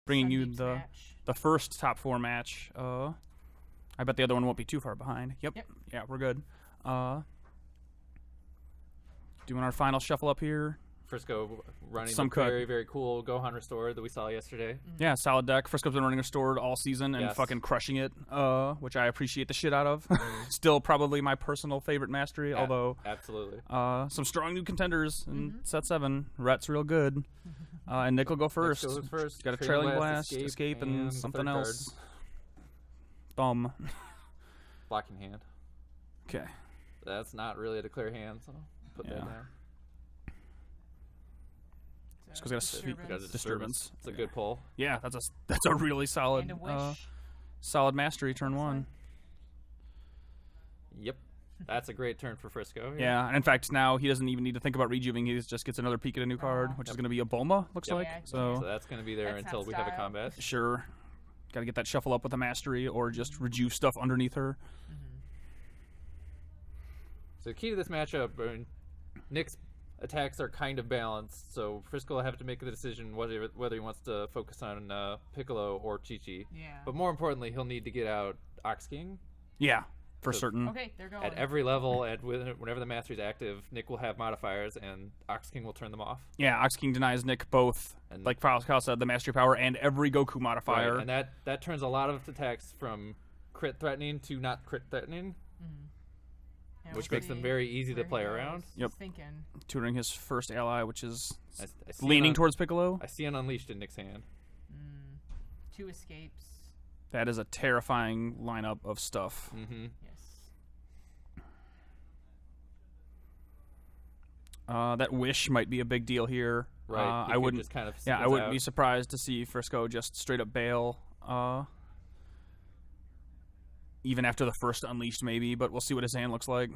bringing you Sundeep's the match. first top 4 match. I bet the other one won't be too far behind. Yep. Yeah, we're good. Doing our final shuffle up here. Frisco running Some the very, very cool Gohan Restored that we saw yesterday. Yeah, solid deck. Frisco's been running Restored all season and fucking crushing it, which I appreciate the shit out of. Still probably my personal favorite mastery, although... Absolutely. Some strong new contenders in set 7. Rhett's real good. And Nick will go first. Goes first. Got a Trailing Blast, Escape, and something else. Thumb. Blocking hand. Okay. That's not really a declare hand, so put that down. Frisco's got a sweet disturbance. It's a good pull. Yeah, that's a really solid solid mastery turn 1. Yep. That's a great turn for Frisco. Yeah, and in fact, now he doesn't even need to think about rejuving. He just gets another peek at a new card, which is going to be a Bulma, looks like. So that's going to be there until we have a combat. Sure. Got to get that shuffle up with a mastery or just rejuve stuff underneath her. So the key to this matchup, Nick's attacks are kind of balanced, so Frisco will have to make the decision whether he wants to focus on Piccolo or Chi-Chi. Yeah. But more importantly, he'll need to get out Ox King. Yeah, for certain. Okay, they're going. At every level, whenever the mastery is active, Nick will have modifiers, and Ox King will turn them off. Yeah, Ox King denies Nick both, and like Kyle said, the mastery power and every Goku modifier. Right, and that turns a lot of attacks from crit threatening to not crit threatening. Which makes them very easy to play around. Yep. Tutoring his first ally, which is I leaning towards Piccolo. I see an Unleashed in Nick's hand. 2 escapes. That is a terrifying lineup of stuff. Yes. That Wish might be a big deal here. Right. I wouldn't. Just kind of I wouldn't be surprised to see Frisco just straight up bail. Even after the first Unleashed, maybe, but we'll see what his hand looks like.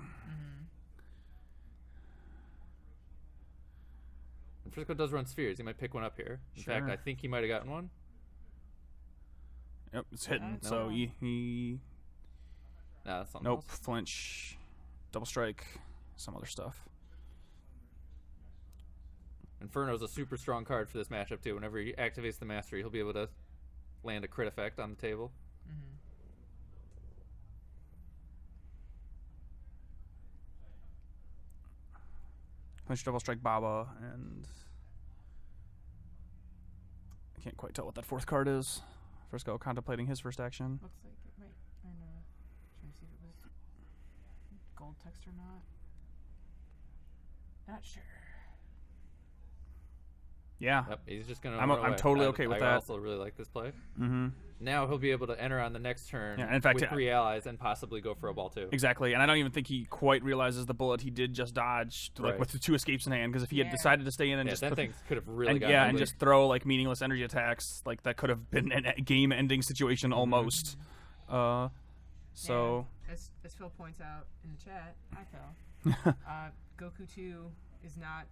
And Frisco does run spheres. He might pick one up here. In fact, I think he might have gotten one. Yep, it's hitting. So he Nah, that's something nope, else. flinch, double strike, some other stuff. Inferno's a super strong card for this matchup, too. Whenever he activates the mastery, he'll be able to land a crit effect on the table. Flinch, double strike, Baba, and I can't quite tell what that 4th card is. Frisco contemplating his first action. Looks like it might. I don't know. Trying to see if it was gold text or not. Not sure. Yeah. Yep, he's just gonna. I'm totally okay with that. I also really like this play. Now he'll be able to enter on the next turn in fact, with 3 allies and possibly go for a ball 2. Exactly, and I don't even think he quite realizes the bullet he did just dodge, like with the 2 escapes in hand. Because if he had decided to stay in and just that thing could have really and just throw like meaningless energy attacks, like that could have been a game-ending situation almost. So as Phil points out in the chat, hi Phil. Goku 2 is not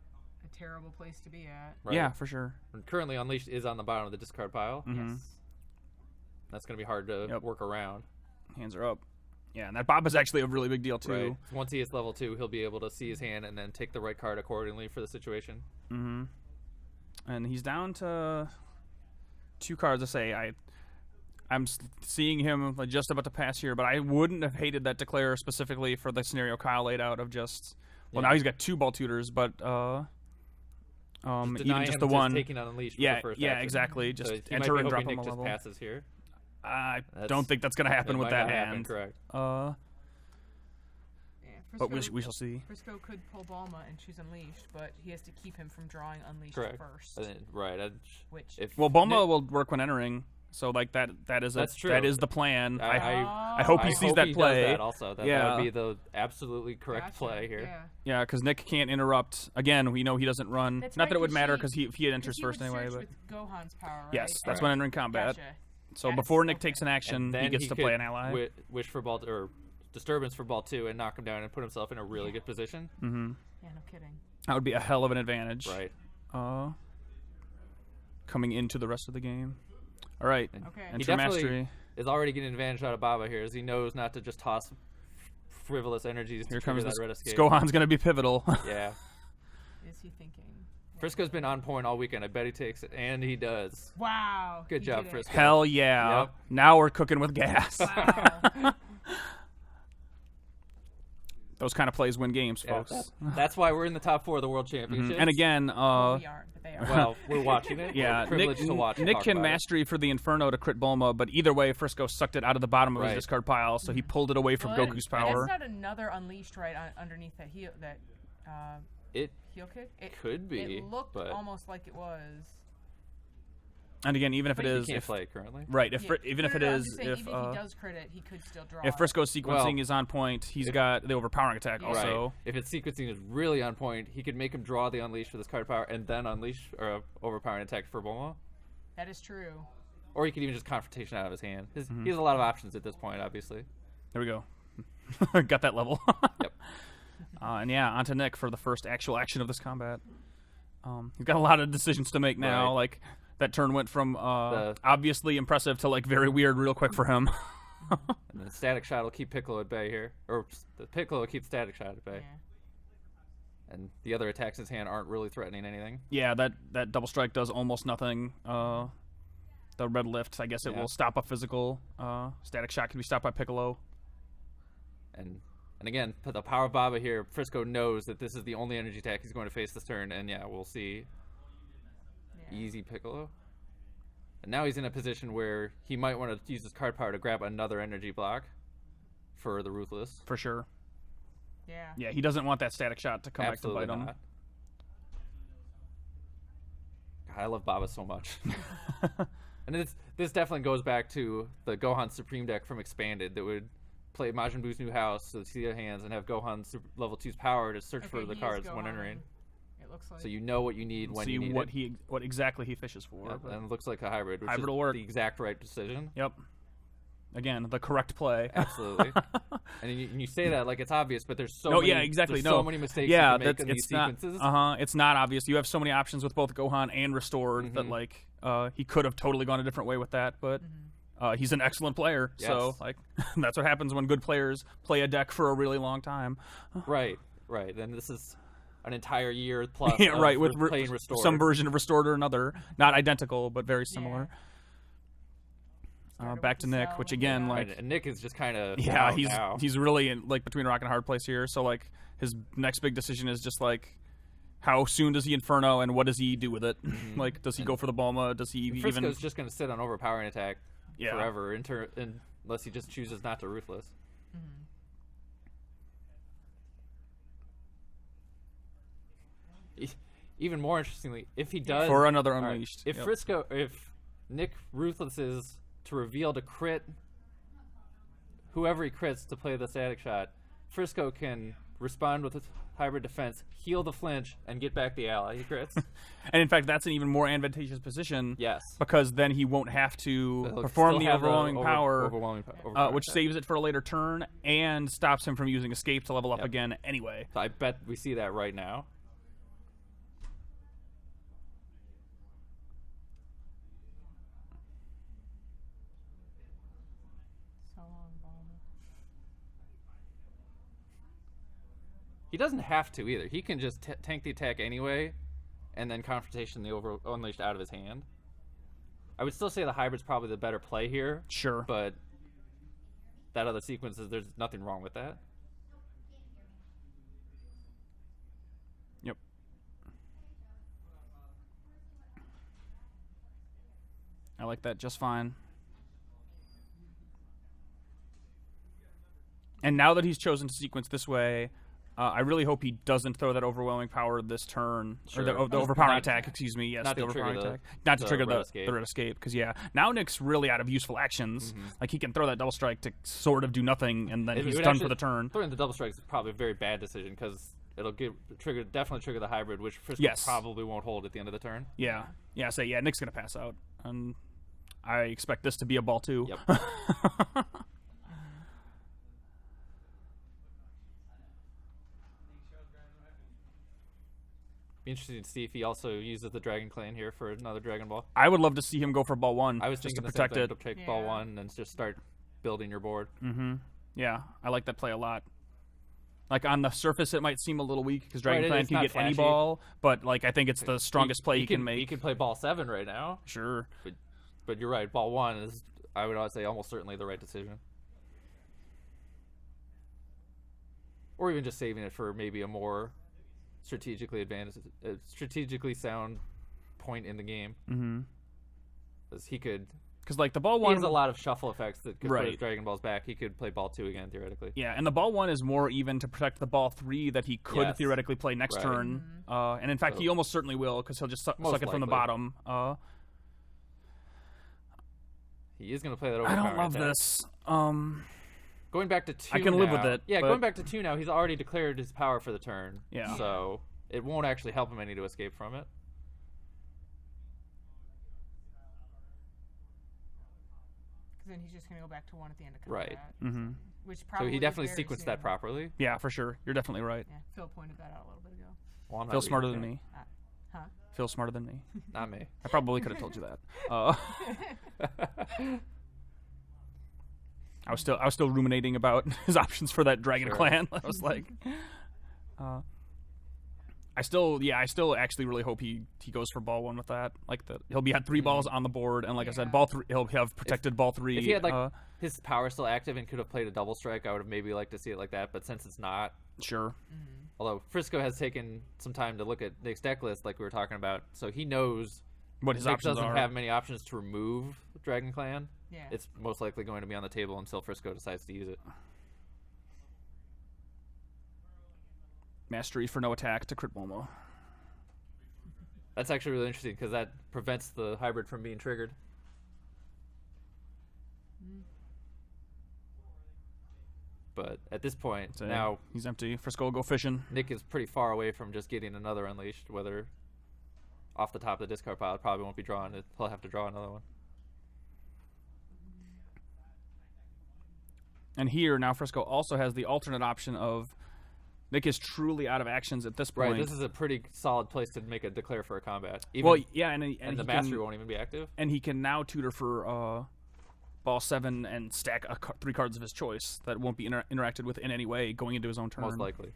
a terrible place to be at. Right. Yeah, for sure. And currently, Unleashed is on the bottom of the discard pile. Yes. That's going to be hard to work around. Hands are up. Yeah, and that Bob is actually a really big deal, too. Right. Once he hits level 2, he'll be able to see his hand and then take the right card accordingly for the situation. And he's down to 2 cards to say. I'm seeing him like just about to pass here, but I wouldn't have hated that declare specifically for the scenario Kyle laid out of just... Well, now he's got 2 ball tutors, but... even just the one taking on Unleashed. Yeah, for the first yeah, action. exactly. Just so enter and drop him Nick a just level. Passes here. I don't think that's going to happen with that hand. Correct. But we shall see. Frisco could pull Bulma and choose Unleashed, but he has to keep him from drawing Unleashed first. Right. Well, Bulma will work when entering. So like that is the plan. I hope he sees that play. Does that also. That would be the absolutely correct play here. Yeah, because Nick can't interrupt. Again, we know he doesn't run. That's Not that it would matter because he enters first anyway. But with Gohan's power, right? Yes, that's when entering combat. So before Nick takes an action, he gets to play an ally. Wish for ball or disturbance for ball 2 and knock him down and put himself in a really good position. Yeah, no kidding. That would be a hell of an advantage. Right. Coming into the rest of the game. All right. He definitely is already getting an advantage out of Baba here, as he knows not to just toss frivolous energies. Here to comes that this. red escape. Gohan's going to be pivotal. Yeah. Is he thinking? Frisco's been on point all weekend. I bet he takes it, and he does. Wow. Good he job, did it. Frisco. Hell yeah. Yep. Now we're cooking with gas. Wow. Those kind of plays win games, Yeah, folks. that's why we're in the top 4 of the World Championships. And again, Well, we aren't, but they are. well, we're watching it. yeah, We're privileged to watch and Nick talk can about it. mastery for the Inferno to crit Bulma, but either way, Frisco sucked it out of the bottom of his Right. discard pile, so he pulled it away from Well, Goku's and power. That's not another Unleashed right underneath that heel It heel kick. It could be, It looked but almost like it was. And again, even if But it you is, can't if, play it currently. right, if Yeah. Fri- even No, if no, it no, I'm is, just saying, if even if he does crit it, he could still draw. if Frisco's sequencing Well, is on point, he's if- got the overpowering attack Yeah. also. Right. If its sequencing is really on point, he could make him draw the Unleash for this card power and then unleash or overpowering attack for Bulma. That is true. Or he could even just confrontation out of his hand. He has a lot of options at this point, obviously. There we go. Got that level. Yep. And yeah, on to Nick for the first actual action of this combat. He's got a lot of decisions to make now. Right. Like that turn went from obviously impressive to like very weird real quick for him. And then Static Shot will keep Piccolo at bay here. Or the Piccolo will keep Static Shot at bay. Yeah. And the other attacks in his hand aren't really threatening anything. Yeah, that double strike does almost nothing. The red lift, I guess it Yeah. will stop a physical. Static shot can be stopped by Piccolo. And again, put the power of Baba here. Frisco knows that this is the only energy attack he's going to face this turn. And yeah, we'll see. Yeah. Easy Piccolo. And now he's in a position where he might want to use his card power to grab another energy block for the Ruthless. For sure. Yeah. Yeah, he doesn't want that static shot to come Absolutely back to bite him. not. God, I love Baba so much. And this definitely goes back to the Gohan Supreme deck from Expanded that would play Majin Buu's new house, so see their hands, and have Gohan's level 2's power to search for Okay, the he is cards when Gohan. entering. It looks like. So you know what you need when See you need what it. what exactly he fishes for. Yep, but- and it looks like a hybrid, which Hybrid is will work. the exact right decision. Yep. Again, the correct play. Absolutely. And you say that like it's obvious, but there's so No, many, yeah, exactly. there's No, so many mistakes yeah, you can make that's in these it's not. sequences. It's not obvious. You have so many options with both Gohan and Restored that Mhm. like he could have totally gone a different way with that, but he's an excellent player. So Yes. like that's what happens when good players play a deck for a really long time. Right. Then this is an entire year plus. Yeah, of right. With playing Restored. some version of Restored or another, not identical but very similar. Started Back with to the Nick, cell which and again, the- like And Nick is just kind of yeah, now. he's really in, like between a rock and a hard place here. So like his next big decision is just like how soon does he Inferno and what does he do with it? Like does he go for the Bulma? Does he even? Frisco's just going to sit on overpowering attack Yeah. forever unless he just chooses not to Ruthless. Even more interestingly, if he does For another all right, Unleashed. if Yep. if Nick Ruthless is to reveal to crit whoever he crits to play the static shot, Frisco can respond with a hybrid defense, heal the flinch, and get back the ally he crits. And in fact, that's an even more advantageous position. Yes. Because then he won't have to He'll perform still the have the overwhelming power, overpowering which attack. saves it for a later turn and stops him from using Escape to level up Yep. again anyway. So I bet we see that right now. So long, Bulma. He doesn't have to either. He can just tank the attack anyway, and then confrontation the unleashed out of his hand. I would still say the hybrid's probably the better play here, Sure. but that other sequence there's nothing wrong with that. Yep. I like that just fine. And now that he's chosen to sequence this way, I really hope he doesn't throw that overwhelming power this turn. Sure. Or the Just overpowering not- attack, excuse me. Yes, not the to trigger overpowering the- attack. Not to the trigger red the escape. red escape. Because, yeah, now Nick's really out of useful actions. Like, he can throw that double strike to sort of do nothing, and then It he's would done actually- for the turn. Throwing the double strikes is probably a very bad decision because it'll definitely trigger the hybrid, which Frisco Yes. probably won't hold at the end of the turn. Yeah. Yeah, so, yeah, Nick's going to pass out. And I expect this to be a ball, too. Yep. Be interesting to see if he also uses the Dragon Clan here for another Dragon Ball. I would love to see him go for ball one. I was just thinking to the same protect thing, it. to take ball Yeah. one and just start building your board. Yeah, I like that play a lot. Like on the surface, it might seem a little weak because Dragon Right, Clan it's can not get any flashy. ball, but like I think it's the strongest play he can make. He can play ball 7 right now. Sure. But you're right. Ball 1 is, I would say, almost certainly the right decision. Or even just saving it for maybe a more strategically sound point in the game. Mm-hmm. Because he could. Because like the ball He one has a lot of shuffle effects that could put his Right. Dragon Balls back. He could play ball 2 again theoretically. Yeah, and the ball one is more even to protect the ball 3 that he could Yes. theoretically play next Right. turn. And in fact, So- he almost certainly will because he'll just suck Most it from the likely. bottom. He is going to play that I overpower don't love attack. this. Going back to 2 I can live with now- it, Yeah, but- going back to 2 now, he's already declared his power for the turn. Yeah. So it won't actually help him any to escape from it. Because then he's just going to go back to 1 at the end of Right. combat. Mm-hmm. Which So probably he is definitely very sequenced that soon. properly. Yeah, for sure. You're definitely right. Yeah, Phil pointed that out a little bit ago. Well, I'm not Phil's reading smarter it. than me. Huh? Phil's smarter than me. Not me. I probably could have told you that. I was still ruminating about his options for that Dragon Sure. Clan. I was like, I still actually really hope he goes for ball 1 with that. Like he'll be had 3 balls on the board, and like I said, Yeah. ball 3 he'll have protected ball 3. If he had like his power still active and could have played a double strike, I would have maybe liked to see it like that. But since it's not, sure. although Frisco has taken some time to look at Nick's deck list, like we were talking about, so he knows What his Nick options doesn't are. have many options to remove Dragon Clan. Yeah. It's most likely going to be on the table until Frisco decides to use it. Mastery for no attack to crit Bulma. That's actually really interesting because that prevents the hybrid from being triggered. But at this point, So now he's empty. Frisco will go fishing. Nick is pretty far away from just getting another Unleashed, whether off the top of the discard pile. It probably won't be drawn. He'll have to draw another one. And here now Frisco also has the alternate option of Nick is truly out of actions at this point. Right, this is a pretty solid place to make a declare for a combat. well, yeah, and and he the can, mastery won't even be active. and he can now tutor for ball 7 and stack 3 cards of his choice that won't be interacted with in any way going into his own turn. Most likely.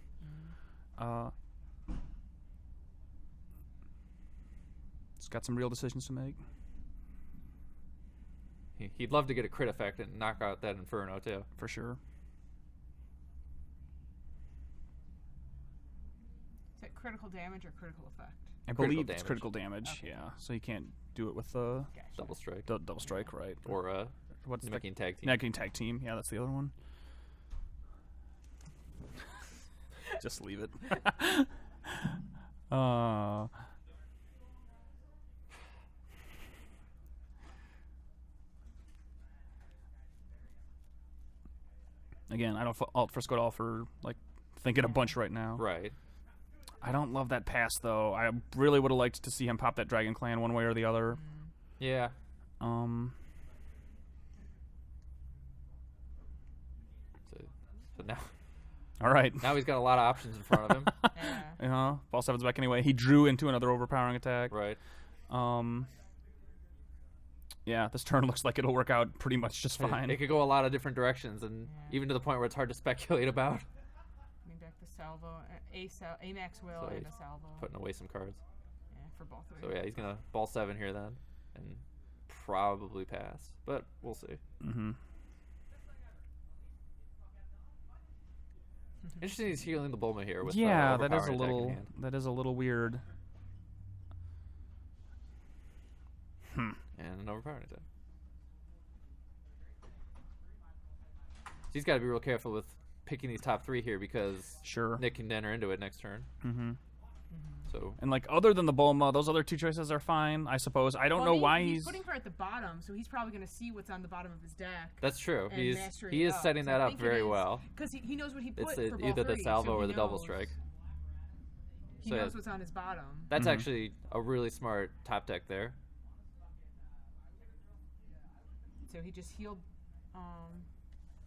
It's got some real decisions to make. He'd love to get a crit effect and knock out that Inferno too. For sure. Is it critical damage or critical effect? I Critical believe it's damage. critical damage, Okay. yeah. So you can't do it with the Gotcha. Double strike. double strike, right? Or What's the Namekian tag team. Namekian tag team? Yeah, that's the other one. Just leave it. Again, I don't alt Frisco at all for like thinking a bunch right now. Right. I don't love that pass though. I really would have liked to see him pop that Dragon Clan one way or the other. Yeah. So now All right. now he's got a lot of options in front of him. Yeah. Ball 7's back anyway. He drew into another overpowering attack. Right. Yeah, this turn looks like it'll work out pretty much just fine. It could go a lot of different directions, and even to the point where it's hard to speculate about. Bring back the salvo, a max will So and he's a salvo. Putting away some cards. Yeah, for both of So you. yeah, he's gonna ball 7 here then, and probably pass, but we'll see. Mm-hmm. Interesting, he's healing the Bulma here with Yeah, the that is a overpowering attack in little hand. that is a little weird. And an overpowering attack. So he's got to be real careful with picking these top 3 here because Sure. Nick can enter into it next turn. Mm-hmm. So And like other than the Bulma, those other 2 choices are fine, I suppose. I don't know why he's he's putting her at the bottom, so he's probably going to see what's on the bottom of his deck. that's true. And He mastery is it up. setting So that I up think it very is- well. Because he knows what he put It's for ball either the 3, salvo so or he the double knows. strike. He So knows yeah. what's on his bottom. That's Mhm. actually a really smart top deck there. So he just healed.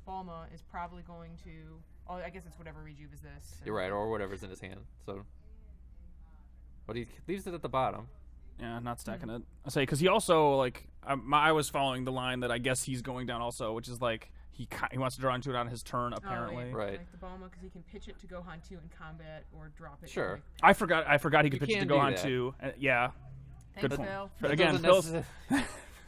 Bulma is probably going to. Oh, I guess it's whatever rejuve is this. You're right, or whatever's in his hand. So, but he leaves it at the bottom. Yeah, not stacking it. I say because he also like I was following the line that I guess he's going down also, which is like he wants to draw into it on his turn apparently. Oh, yeah. Right. Like the Bulma, because he can pitch it to Gohan 2 in combat or drop it. Sure. I forgot he could pitch it to can do Gohan that. too. Yeah. Thanks, Good point. Phil. That Again, doesn't Phil's necess-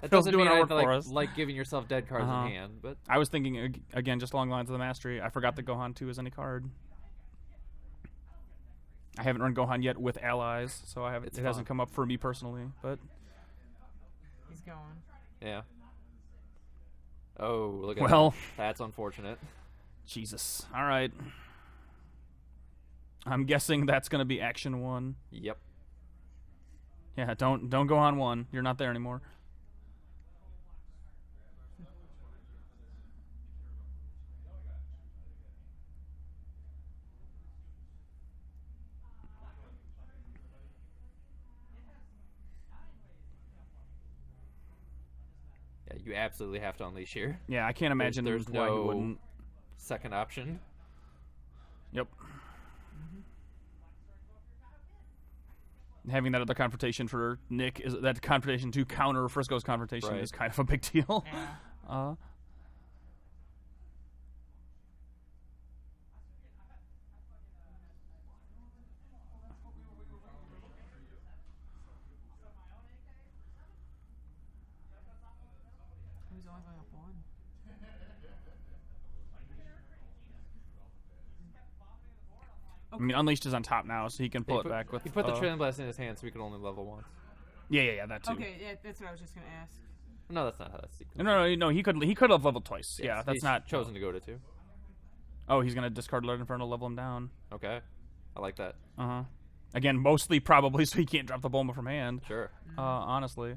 That Phil's doesn't doing mean our I work for us. like giving yourself dead cards Uh-huh. in hand, but I was thinking again just along the lines of the mastery. I forgot that Gohan 2 is any card. I haven't run Gohan yet with allies, so I haven't. It's It hasn't fun. come up for me personally, but He's going. yeah. Oh, look at Well. that. That's unfortunate. Jesus. All right. I'm guessing that's gonna be action 1. Yep. Yeah, don't Gohan 1. You're not there anymore. Yeah, you absolutely have to unleash here. Yeah, I can't imagine there's why he no- wouldn't. Second option. Yep. Having that other confrontation for Nick is that confrontation to counter Frisco's confrontation Right. is kind of a big deal. Yeah. Who's only going up 1? I mean, Unleashed is on top now, so he can pull it back with. He put the Trillium Blast in his hand, so we could only level once. Yeah, that too. Okay, yeah, that's what I was just going to ask. No, that's not how that's sequenced. No. He could have leveled twice. Yes, Yeah, that's he's not chosen to go to 2. Oh, he's gonna discard Lord Inferno, level him down. Okay, I like that. Again, mostly probably so he can't drop the Bulma from hand. Sure. Honestly,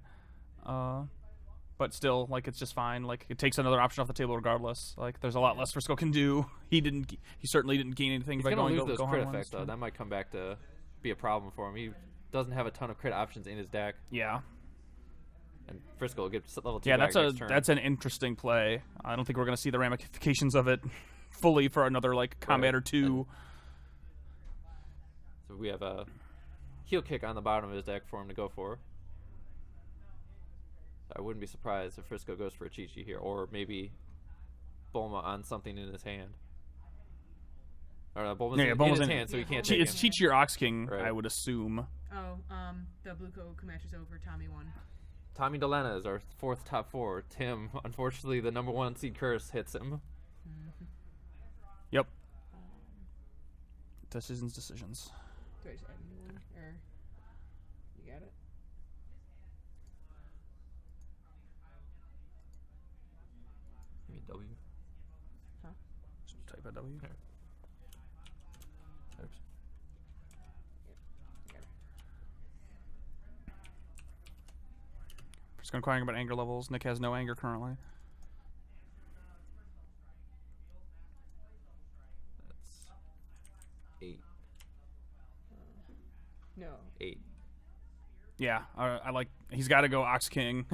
but still, like it's just fine. Like it takes another option off the table regardless. Like there's a lot less Frisco can do. He certainly didn't gain anything He's by gonna going lose those Gohan crit once. effects though. That might come back to be a problem for him. He doesn't have a ton of crit options in his deck, Yeah. and Frisco will get level 2 Yeah, back next turn. that's an interesting play. I don't think we're gonna see the ramifications of it fully for another like combat or two. So we have a heel kick on the bottom of his deck for him to go for. I wouldn't be surprised if Frisco goes for a Chi-Chi here, or maybe Bulma on something in his hand. Or no, Bulma's in Bulma's his in- hand, so he can't Chi- take It's him. Chi-Chi or Ox King, Right. I would assume. Oh, the Blue Goku match is over. Tommy won. Tommy Delena is our 4th top 4. Tim, unfortunately, the number 1 seed curse hits him. Yep. Decisions. Do I just add a new one? Or you got it? You mean W? Just type a W. Here. Oops. Got it. Just inquiring about anger levels. Nick has no anger currently. That's 8. No. 8. Yeah, I like. He's got to go Ox King.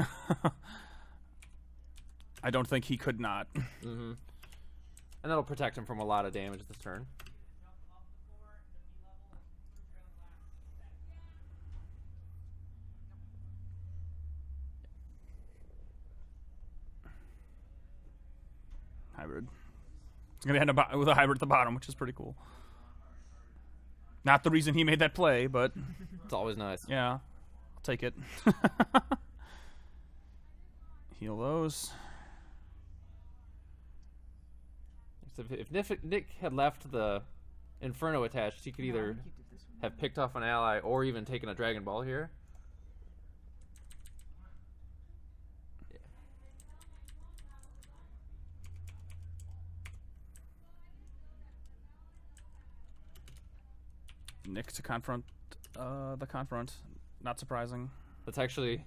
I don't think he could not. Mm-hmm. And that'll protect him from a lot of damage this turn. Hybrid. It's gonna end up with a hybrid at the bottom, which is pretty cool. Not the reason he made that play, but It's always nice. yeah, I'll take it. Heal those. So if Nick had left the Inferno attached, he could either No, keep it this one. have picked off an ally or even taken a Dragon Ball here. Nick to confront the confront. Not surprising. That's actually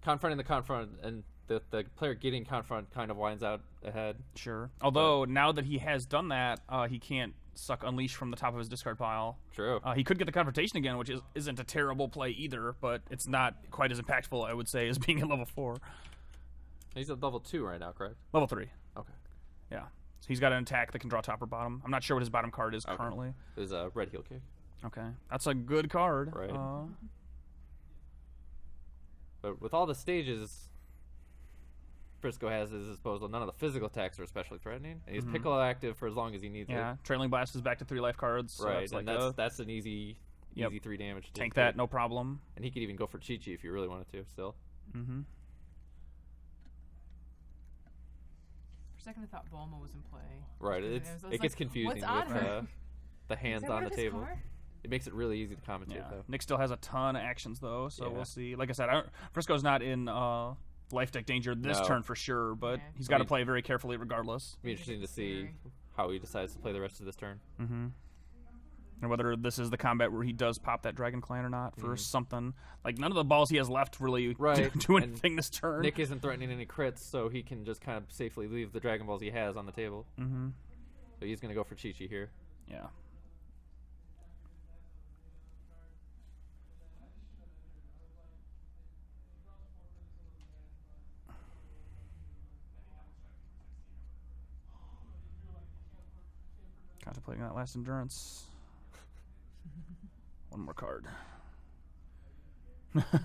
confronting the confront, and the player getting confront kind of winds out ahead. Sure. Although now that he has done that, he can't suck Unleash from the top of his discard pile. True. He could get the confrontation again, which isn't a terrible play either, but it's not quite as impactful, I would say, as being at level 4. He's at level 2 right now, correct? Level 3. Okay. Yeah. So he's got an attack that can draw top or bottom. I'm not sure what his bottom card is Okay. currently. There's a red heel kick. Okay. That's a good card. Right. But with all the stages, Frisco has at his disposal, none of the physical attacks are especially threatening, and he's Mhm. Piccolo active for as long as he needs Yeah, it. Trailing Blast is back to 3 life cards. So Right, that's and like that's an easy 3 damage. To tank take. that, no problem. And he could even go for Chi-Chi if you really wanted to, still. Mm-hmm. For a second, I thought Bulma was in play. Right, And it's, I was it like, gets confusing what's on with her? the Is hands that on part the of this table. card? It makes it really easy to commentate, Yeah. though. Nick still has a ton of actions, though, so Yeah. we'll see. Like I said, Frisco's not in life deck danger this No. turn for sure, but Yeah. he's got to play very carefully regardless. It'll be interesting to see Scary. how he decides to play the rest of this turn. Mm-hmm. And whether this is the combat where he does pop that Dragon Clan or not for something. Like, none of the balls he has left really Right, do and anything this turn. Nick isn't threatening any crits, so he can just kind of safely leave the Dragon Balls he has on the table. Mm-hmm. So he's going to go for Chi-Chi here. Yeah. Contemplating that last endurance. One more card.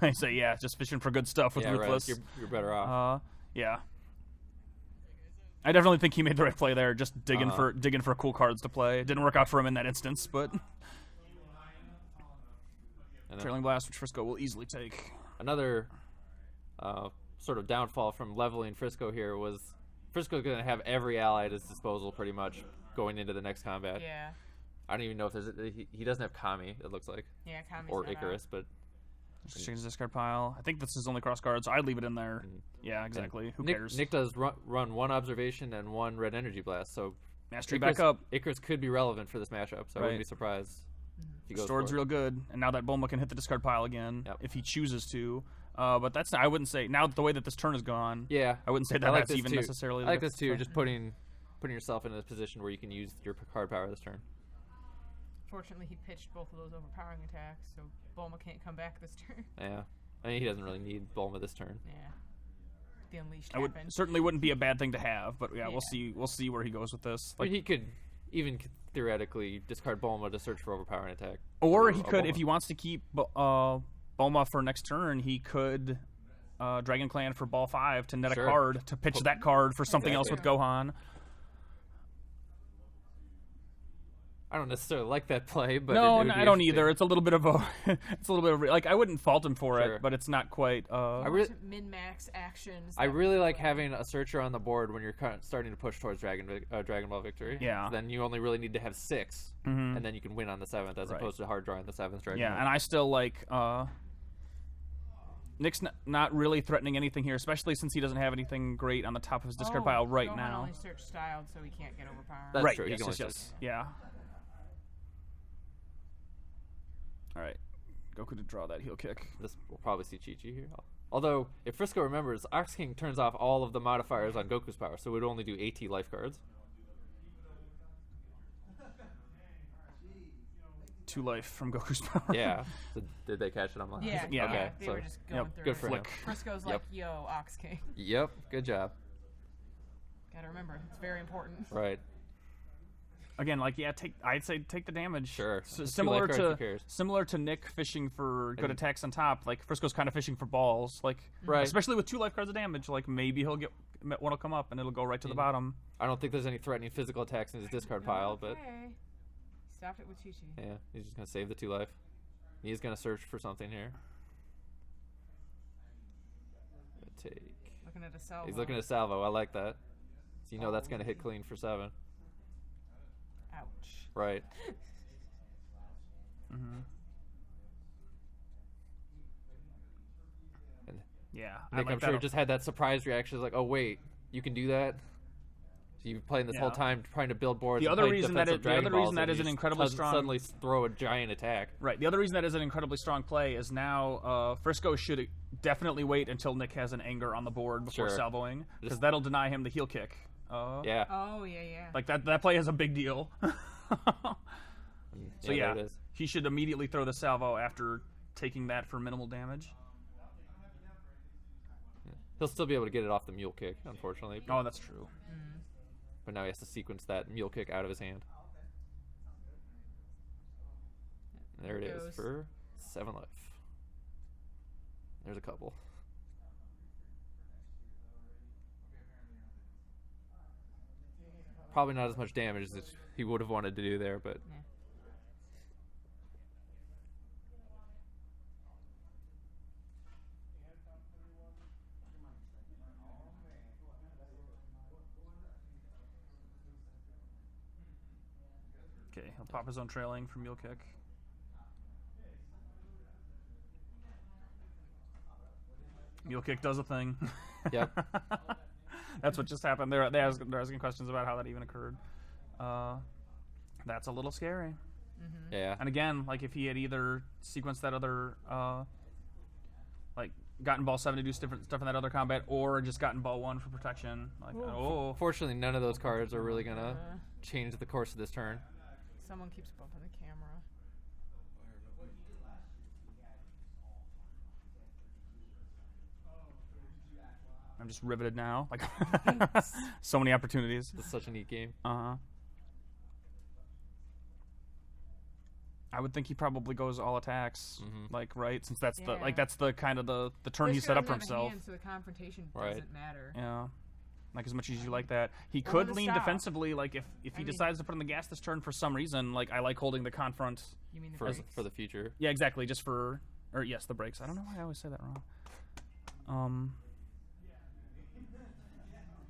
I say, yeah, just fishing for good stuff with Yeah, right. Ruthless. You're better off. Yeah. I definitely think he made the right play there, just digging for cool cards to play. It didn't work out for him in that instance, but Trailing Blast, which Frisco will easily take. Another sort of downfall from leveling Frisco here was Frisco's going to have every ally at his disposal pretty much going into the next combat. Yeah. I don't even know if there's he doesn't have Kami, it looks like, Yeah, Kami's or not Icarus, but Just change the discard pile. I think this is only cross cards, so I'd leave it in there. Yeah, exactly. Who Nick, cares? Nick does run one observation and one red energy blast, so Mastery back up. Icarus could be relevant for this matchup, so I wouldn't be surprised if he goes Stored's for it. real good, and now that Bulma can hit the discard pile again if he chooses to. But that's I wouldn't say now the way that this turn is gone. Yeah, I wouldn't say I that like that's this even too. necessarily. I like this too. Just putting yourself in a position where you can use your card power this turn. Fortunately, he pitched both of those overpowering attacks, so Bulma can't come back this turn. Yeah, I mean he doesn't really need Bulma this turn. Yeah. The Unleashed I would happened. certainly wouldn't be a bad thing to have, but yeah, Yeah. we'll see where he goes with this. I mean, he could even theoretically discard Bulma to search for overpowering attack. Or he could, Bulma. if he wants to keep Bulma for next turn, he could Dragon Clan for ball 5 to net a card to pitch that card for something else with Gohan. I don't necessarily like that play, but No, it would be I don't interesting. either. It's a little bit of like I wouldn't fault him for it, but it's not quite. Min-max actions. I really like having a searcher on the board when you're starting to push towards Dragon Ball Victory. Yeah. So then you only really need to have 6, and then you can win on the 7th, as opposed to hard drawing the 7th Dragon Ball. And I still like. Nick's not really threatening anything here, especially since he doesn't have anything great on the top of his discard pile right Gohan now. only search styled, so he can't get overpowered. That's right. true. He Yes, can only yes. Yeah. All right. Goku to draw that heel kick. This we'll probably see Chi-Chi here. Although, if Frisco remembers, Ox King turns off all of the modifiers on Goku's power, so it would only do 80 life cards. 2 life from Goku's power. Yeah. So did they catch it on my Yeah, Yeah. Okay. They so were just going through good it. for him. Flick. Frisco's like, yo, Ox King. Yep. Good job. Gotta remember, it's very important. Right. Again, like I'd say take the damage. Sure. So It's 2 similar life cards, who to cares? similar to Nick fishing for good attacks on top. Like Frisco's kind of fishing for balls. Like Right. especially with 2 life cards of damage. Like maybe he'll get one will come up and it'll go right to the bottom. I don't think there's any threatening physical attacks in his discard pile, but Okay. Stopped it with Chi-Chi. yeah, he's just gonna save the 2 life. He's gonna search for something here. Take. Looking at a salvo. He's looking at salvo. I like that. So you know that's gonna hit clean for 7. Ouch. Right. And Yeah. Nick, I'm sure, just had that surprise reaction. Like, oh wait, you can do that. So you've been playing this whole time trying to build boards. The and other play reason that defensive Dragon Balls, and is you an just incredibly strong suddenly throw a giant attack. Right. The other reason that is an incredibly strong play is now Frisco should definitely wait until Nick has an anger on the board before Sure. salvoing, because that'll deny him the heel kick. Yeah. Oh, yeah. Like that play is a big deal. So there yeah, it is. he should immediately throw the salvo after taking that for minimal damage. He'll still be able to get it off the mule kick, unfortunately. Oh, that's true. But now he has to sequence that mule kick out of his hand. And there it is Goes. for 7 life. There's a couple. Probably not as much damage as he would have wanted to do there, but Yeah. Okay, he'll pop his own trailing for mule kick. Mule kick does a thing. Yep. That's what just happened. They're asking questions about how that even occurred. That's a little scary. Yeah. And again, like if he had either sequenced that other, like gotten ball 7 to do different stuff in that other combat, or just gotten ball 1 for protection. Like, oh, Fortunately, none of those cards are really gonna change the course of this turn. Someone keeps bumping the camera. I'm just riveted now. Like, so many opportunities. It's such a neat game. I would think he probably goes all attacks, like right, since that's the Yeah. that's the kind of the turn he Frisco set up for doesn't have a himself. hand, so the confrontation Right. doesn't matter. Yeah, like as much as you like that, he Or could the lean stop. defensively. Like if he I mean- decides to put on the gas this turn for some reason, like I like holding the confront. You mean the For brakes? the future. Yeah, exactly. Just for yes, the breaks. I don't know why I always say that wrong.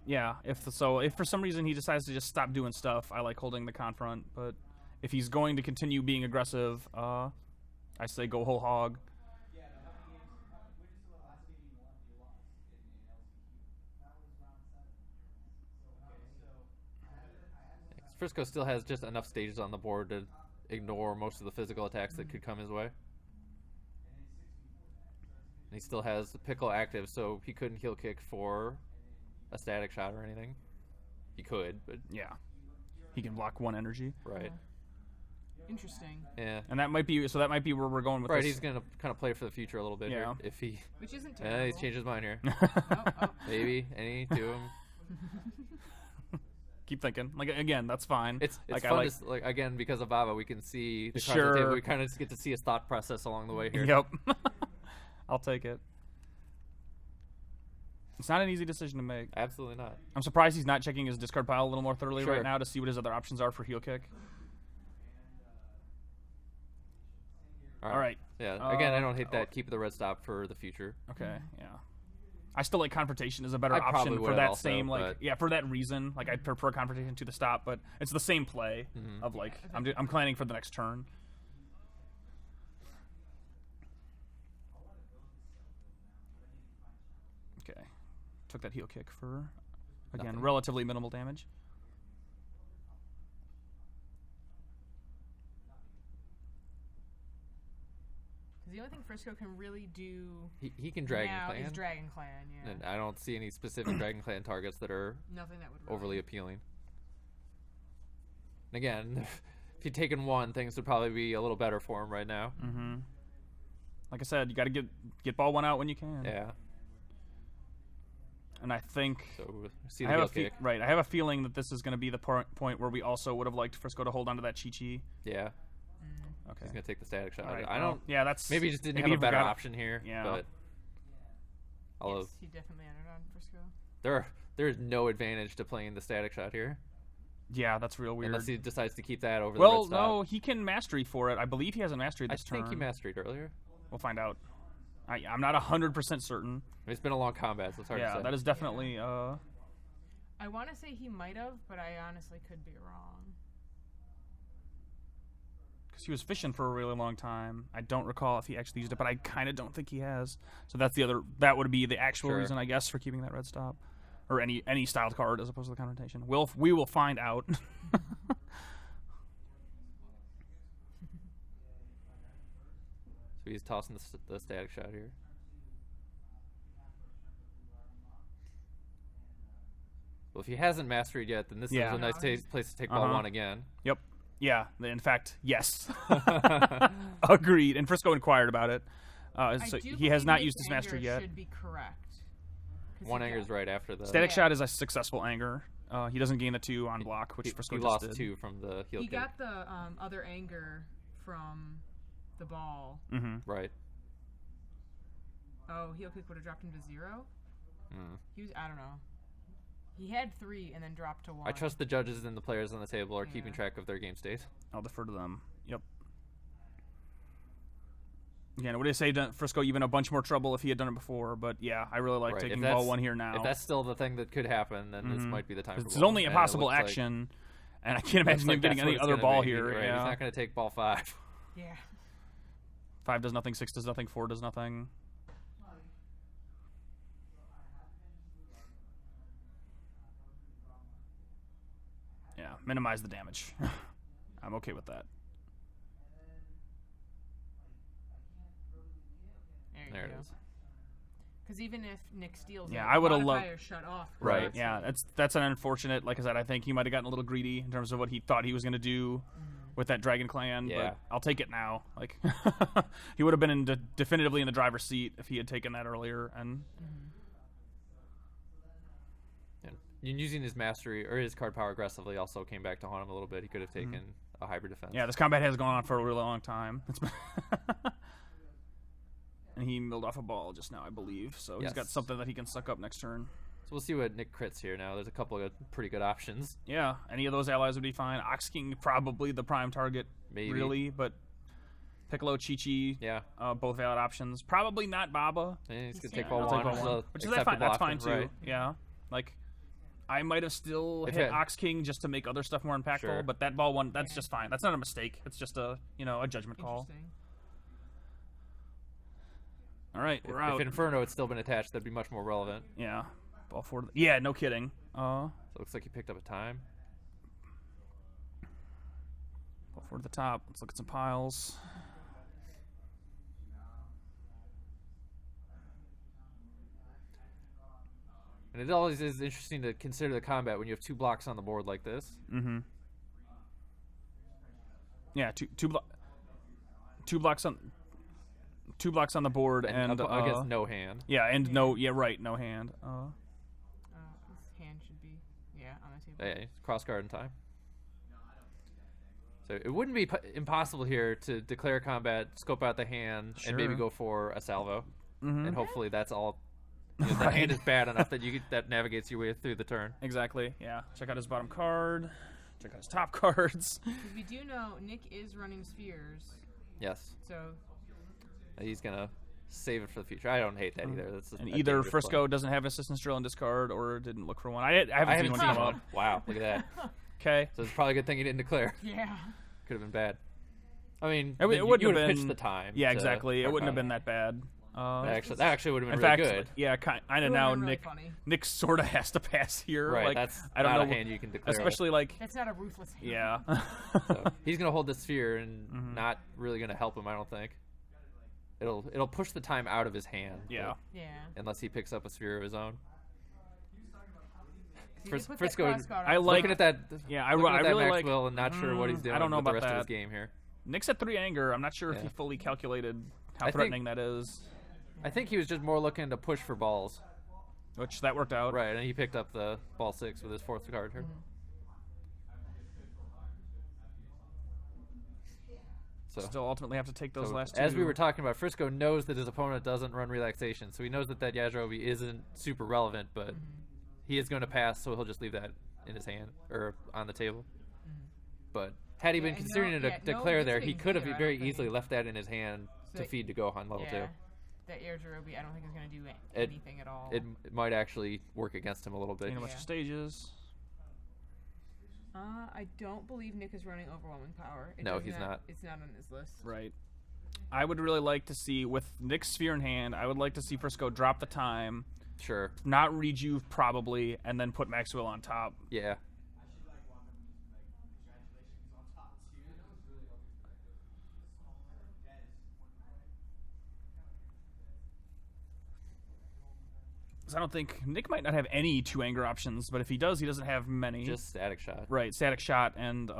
Yeah, if for some reason he decides to just stop doing stuff, I like holding the confront. But if he's going to continue being aggressive, I say go whole hog. Frisco still has just enough stages on the board to ignore most of the physical attacks that could come his way. And he still has the pickle active, so he couldn't heel kick for a static shot or anything. He could, but Yeah, he can block 1 energy, right. Interesting. Yeah. and that might be where we're going with Right, this. he's gonna kind of play for the future a little bit Yeah. here. If he, Which isn't terrible. he's changed his mind here. Oh. Maybe any to him. Keep thinking. Like again, that's fine. It's like fun I like. to like again because of Baba, we can see the cards Sure. on the table. We kind of get to see his thought process along the way here. Yep. I'll take it. It's not an easy decision to make. Absolutely not. I'm surprised he's not checking his discard pile a little more thoroughly Sure. right now to see what his other options are for heel kick. All right. Yeah. Again, I don't hate that. Keep the red stop for the future. Okay. Yeah. I still like confrontation is a better I probably option for would that also, same like but- yeah for that reason. Like I prefer confrontation to the stop, but it's the same play of like I'm planning for the next turn. Okay, took that heel kick for again Nothing. relatively minimal damage. Because the only thing Frisco can really do He can Dragon now Clan, is Dragon Clan, yeah. and I don't see any specific Dragon Clan targets that are Nothing that would really... overly appealing. And again, if he'd taken one, things would probably be a little better for him right now. Like I said, you got to get ball 1 out when you can. Yeah. And I think So see I the have heel a kick. right. I have a feeling that this is going to be the point where we also would have liked Frisco to hold on to that Chi-Chi. Yeah. Okay. He's gonna take the static shot. All right, I well, don't. Yeah, that's Maybe he just didn't maybe have a he better forgot- option here. Yeah. But although Yes, he definitely entered on Frisco. there is no advantage to playing the static shot here, Yeah, that's real weird. unless he decides to keep that over the Well, red stop. no, he can mastery for it. I believe he has a mastery I this turn. think he mastered earlier. We'll find out. I'm not 100% certain. I mean, it's been a long combat, so it's hard to Yeah, say. that is definitely. I want to say he might have, but I honestly could be wrong. Because he was fishing for a really long time. I don't recall if he actually used it, but I kind of don't think he has. So that's the other. That would be the actual Sure. reason, I guess, for keeping that red stop, or any styled card as opposed to the confrontation. We will find out. So he's tossing the static shot here. Well, if he hasn't mastered yet, then this Yeah. is a nice No, he's- place to take ball 1 again. Yep. Yeah. In fact, yes. Agreed. And Frisco inquired about it. I So do he has believe not his used his mastery anger yet. should be correct. 'Cause One he anger's got- right after the. Static Yeah. shot is a successful anger. He doesn't gain the 2 on block, which He Frisco lost just did. 2 from the heel He kick. got the other anger from the ball. Right. Oh, heel kick would have dropped him to 0? Mm. He was, I don't know. He had 3 and then dropped to 1. I trust the judges and the players on the table are keeping track of their game state. I'll defer to them. Yep. Again, it would have saved Frisco even a bunch more trouble if he had done it before, but yeah, I really like taking ball 1 here now. If that's still the thing that could happen, then this might be the time. It's only a possible action, and I can't imagine him getting any other ball here. Right. Yeah. He's not going to take ball 5. Yeah. 5 does nothing, 6 does nothing, 4 does nothing. Yeah, minimize the damage. I'm okay with that. There it is. Because even if Nick steals Yeah, it, I would have modifier shut off. Right. Yeah, that's an unfortunate. Like I said, I think he might have gotten a little greedy in terms of what he thought he was going to do with that Dragon Clan. Yeah. But I'll take it now. Like he would have been definitively in the driver's seat if he had taken that earlier. And using his mastery or his card power aggressively also came back to haunt him a little bit. He could have taken a hybrid defense. yeah, this combat has gone on for a really long time. And he milled off a ball just now, I believe. So he's got something that he can suck up next turn. So we'll see what Nick crits here now. There's a couple of pretty good options. Yeah, any of those allies would be fine. Ox King probably the prime target, Maybe. really, but Piccolo, Chi-Chi, both valid options. Probably not Baba. Yeah, he's going to Yeah. take ball I'll take 1. ball 1. Which is that's fine too. Right. Yeah, like I might have still If hit it- Ox King just to make other stuff more impactful, Sure. but that ball 1, that's just fine. That's not a mistake. It's just a a judgment call. Interesting. All right, we're out. If Inferno had still been attached, that'd be much more relevant. Yeah, ball 4. Yeah, no kidding. So it looks like he picked up a time. Ball 4 to the top. Let's look at some piles. And it always is interesting to consider the combat when you have 2 blocks on the board like this. Mm-hmm. Yeah, two blocks on the board and against no hand. Yeah, and no hand. His hand should be, on the table. Yeah, cross guard in time. So it wouldn't be impossible here to declare combat, scope out the hand, and maybe Sure. go for a salvo. Mhm. And hopefully that's all. The hand is bad enough that that navigates your way through the turn. Exactly. Yeah. Check out his bottom card. Check out his top cards. Because we do know Nick is running spheres, Yes, so he's gonna save it for the future. I don't hate that either. That's And a either dangerous Frisco play. doesn't have an assistance drill in discard or didn't look for one. I haven't I seen haven't one seen come one. up. Wow, look at that. Okay. So it's probably a good thing he didn't declare. yeah. Could have been bad. I mean, It you wouldn't would have have been pitched the time. Yeah, to exactly. It mark wouldn't have out. been that bad. That actually would have In been really fact, good. yeah, kind of Would've now been really Nick funny. Nick sort of has to pass here. Right, Like, that's I don't not know, a hand you can declare. especially like That's not a ruthless hand. yeah. So he's gonna hold the sphere and not really gonna help him. I don't think. It'll push the time out of his hand. Yeah. Yeah. Unless he picks up a sphere of his own. So you put that Frisco, cross guard on. I like- looking at that. Yeah, I looking at that really Maxwell like. and not sure what he's doing. I don't know with the about rest of his that. game here. Nick's at 3 anger. I'm not sure if Yeah. he fully calculated how I think- threatening that is. I think he was just more looking to push for balls. Which that worked out. Right, and he picked up the ball 6 with his 4th card here. So, Still ultimately have to take those last two. as we were talking about, Frisco knows that his opponent doesn't run relaxation, so he knows that Yajirobe isn't super relevant, but he is going to pass, so he'll just leave that in his hand or on the table. But had he been and considering no- to yeah, no declare there, he big could have deal, I very don't think. easily left that in his hand So to feed to Gohan level 2. That Yajirobe, I don't think is going to do It- anything at all. It might actually work against him a little bit. Taking a bunch of Yeah. stages. I don't believe Nick is running overwhelming power. No, does he's not. It's not on his list. Right. I would really like to see, with Nick's sphere in hand, I would like to see Frisco drop the time, Sure. not rejuve probably, and then put Maxwell on top. Yeah. I don't think Nick might not have any 2 anger options, but if he does, he doesn't have many. Just static shot. Right, static shot and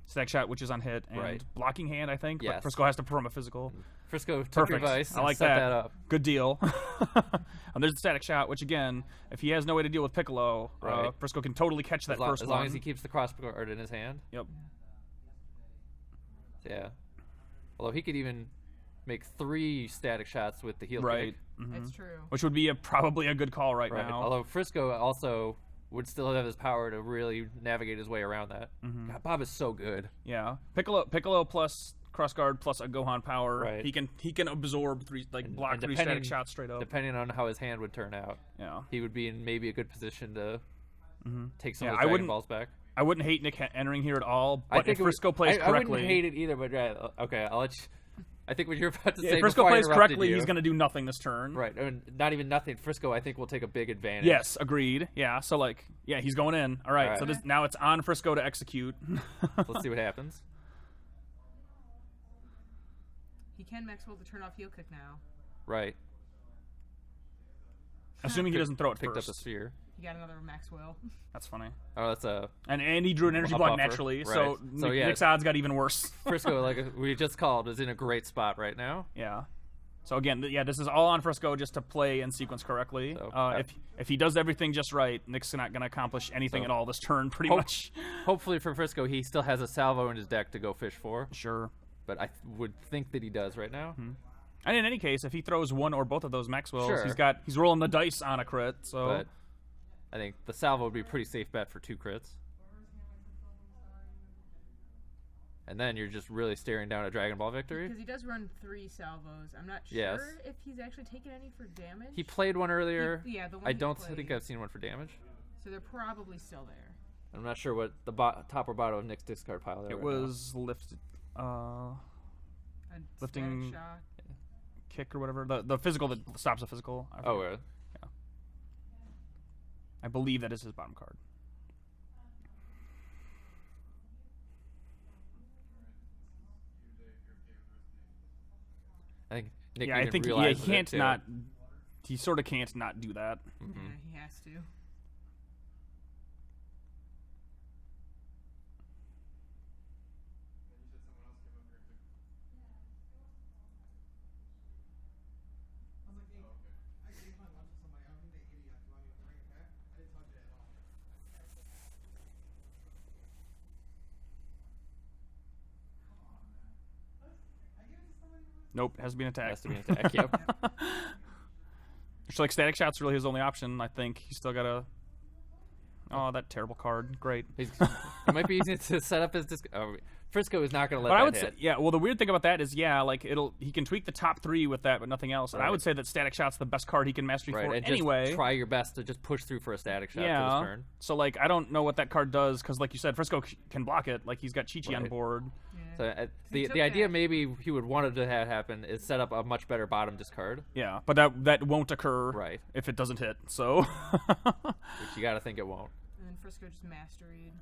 static shot, which is on hit, and Right. blocking hand, I think. But Yes. Frisco has to perform a physical. Frisco took Perfect. your advice. I and like set that. that up. Good deal. And there's the static shot, which again, if he has no way to deal with Piccolo, Right. Frisco can totally catch that As long, first as one. long as he keeps the crossguard in his hand. Yep. Yeah. Although he could even make 3 static shots with the heel Right. kick. Mhm. That's true. Which would be probably a good call right Right. now. Although Frisco also would still have his power to really navigate his way around that. God, Bob is so good. Yeah, Piccolo plus cross guard plus a Gohan power. Right. He can absorb block 3 static shots straight up. Depending on how his hand would turn out, Yeah. he would be in maybe a good position to take some Yeah, of I his Dragon wouldn't- Balls back. I wouldn't hate Nick entering here at all, I but think if Frisco plays I correctly, wouldn't hate it either. But okay, I'll let you. I think what you're about to say. if Frisco before I plays interrupted correctly, you, he's going to do nothing this turn. right, and not even nothing. Frisco, I think, will take a big advantage. Yes, agreed. Yeah, so he's going in. All right, All so right. now it's on Frisco to execute. Let's see what happens. He can Maxwell to turn off heel kick now. Right, Assuming he doesn't throw it picked first. up the sphere. He got another Maxwell. That's funny. Oh, that's a And he drew an energy A block buffer, naturally, right. so, So, yeah. Nick's odds got even worse. Frisco, like we just called, is in a great spot right now. Yeah. So again, this is all on Frisco just to play and sequence correctly. So, if he does everything just right, Nick's not going to accomplish anything So, at all this turn, pretty hope- much. Hopefully for Frisco, he still has a salvo in his deck to go fish for. Sure. But I would think that he does right now. And in any case, if he throws one or both of those Maxwells, Sure. he's rolling the dice on a crit. So But I think the salvo would be a pretty safe bet for 2 crits. And then you're just really staring down a Dragon Ball victory. Because he does run 3 salvos. I'm not sure Yes. if he's actually taken any for damage. He played one earlier. Yeah, the one I he don't played. think I've seen one for damage. So they're probably still there. I'm not sure what the top or bottom of Nick's discard pile is. it was lifted, A Lifting- static shock. kick or whatever. The physical that stops the physical. I Oh, forget. really? I believe that is his bottom card. I think Nick I even think he realizes it, can't too. not. He sort of can't not do that. Yeah, he has to. Nope, has to be an attack. Has to be an attack. Yep. It's like static shot's really his only option. I think he's still got a. Oh, that terrible card. Great. It might be easy to set up his disc. Oh, Frisco is not going to let But that I would hit. say, yeah. Well, the weird thing about that is, he can tweak the top 3 with that, but nothing else. And I Right. would say that static shot's the best card he can mastery Right, for and anyway. just try your best to just push through for a static shot for Yeah. this turn. So I don't know what that card does because, like you said, Frisco can block it. Like he's got Chi-Chi on Right. board. Yeah. So He the took idea that. maybe he would want to have happen is set up a much better bottom discard, Yeah, but that won't occur Right. if it doesn't hit. So which you got to think it won't. And then Frisco just masteried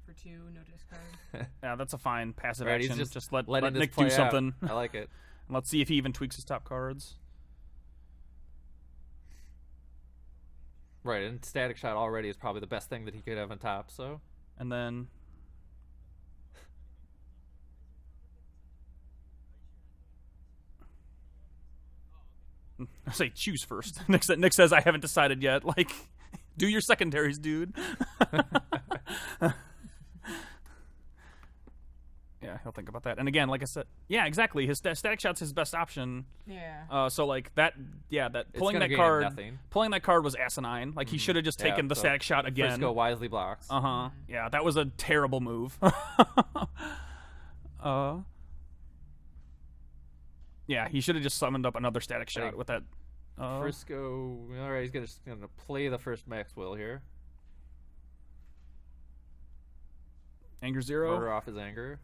for 2, no discard. yeah, that's a fine passive Right, he's action. just let letting this Nick play do out. something. I like it. And let's see if he even tweaks his top cards. Right, and static shot already is probably the best thing that he could have on top. So And then I say choose first. Nick says I haven't decided yet. Like, do your secondaries, dude. Yeah, he'll think about that. And again, like I said, yeah, exactly. His static shot's his best option. Yeah. So that It's pulling gonna that gain card, nothing. pulling that card was asinine. Like he should have just Yeah, taken the so static shot again. Frisco wisely blocks. Yeah, that was a terrible move. Yeah, he should have just summoned up another static shot think with that. Frisco, all right, he's gonna play the first Maxwell here. Anger Zero. Order off his anger.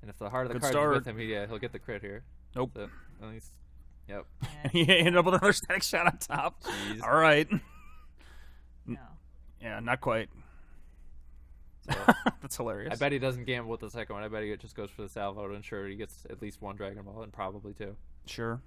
And if the heart of the Good card start. is with him, he'll get the crit here. Nope. So, at least, yep. He ended up with another static shot on top. Jeez. All right. No. Yeah, not quite. So, That's hilarious. I bet he doesn't gamble with the second one. I bet he just goes for the salvo to ensure he gets at least 1 Dragon Ball, and probably 2. Sure.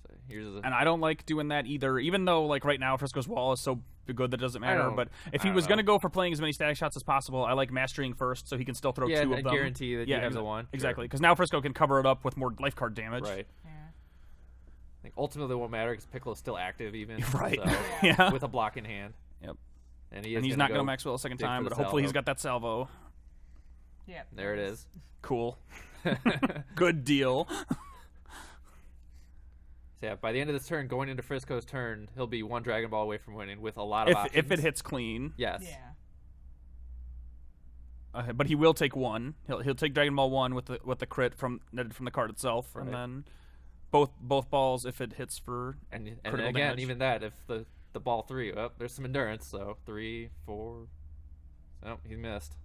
So here's the. And I don't like doing that either, even though like right now Frisco's wall is so good that it doesn't matter. don't- But if I he don't was know. going to go for playing as many static shots as possible, I like mastering first so he can still throw Yeah, 2 of and them. guarantee that you have the one. Sure. Exactly, because now Frisco can cover it up with more life card damage. Right. Yeah. I think ultimately it won't matter because Piccolo's still active even. Right. So, Yeah. with a block in hand. Yep. And, he is And he's gonna not going go to Maxwell a second dig for time, the but hopefully he's salvo. got that salvo. Yeah. There it is. Cool. Good deal. So yeah, by the end of this turn, going into Frisco's turn, he'll be 1 Dragon Ball away from winning with a lot of options. If it hits clean. Yes. Yeah. But he will take 1. He'll take Dragon Ball 1 with the crit netted from the card itself, and then both balls if it hits for and critical again, damage. even that, if the ball 3, there's some endurance, so 3, 4. Oh, he missed.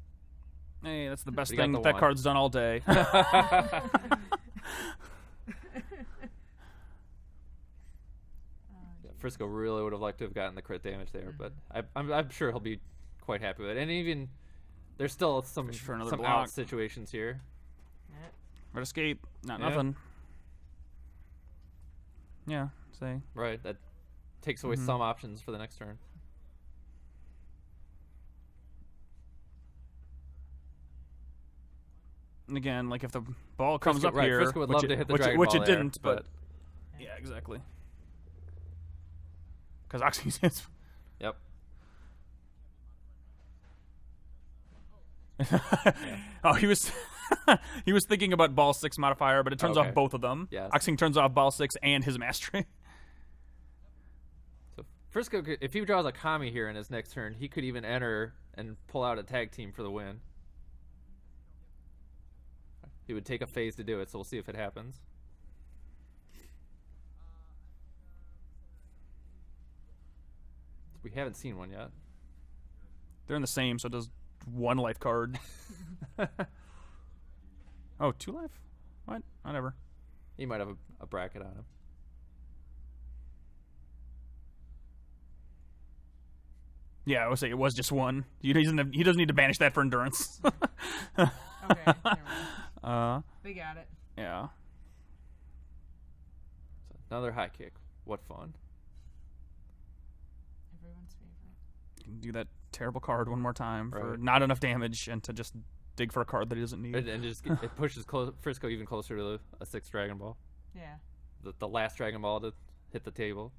Hey, that's the best But he got thing the that 1. card's done all day. Frisco really would have liked to have gotten the crit damage there, but I'm sure he'll be quite happy with it. And even there's still some block. out situations here. Red escape, not Yeah. nothing. Yeah, say. Right, that takes away some options for the next turn. And again, like if the ball comes Frisco, up right, here, Frisco would love to hit the which Dragon which Ball it there, didn't, but yeah, exactly. Because Oxy's hits. Yep. Oh, he was he was thinking about ball 6 modifier, but it turns Okay. off both of them. Yes. Oxing turns off ball 6 and his mastery. So Frisco, if he draws a Kami here in his next turn, he could even enter and pull out a tag team for the win. He would take a phase to do it, so we'll see if it happens. We haven't seen one yet. They're in the same, so it does 1 life card. Oh, 2 life? What? Whatever. He might have a bracket on him. Yeah, I would say it was just 1. He doesn't need to banish that for endurance. Okay. Never mind. They got it. Yeah. So another high kick. What fun. Everyone's favorite. Can do that terrible card one more time for Right. not enough damage and to just dig for a card that he doesn't need. And just it pushes Frisco even closer to a 6th Dragon Ball. Yeah. The last Dragon Ball to hit the table.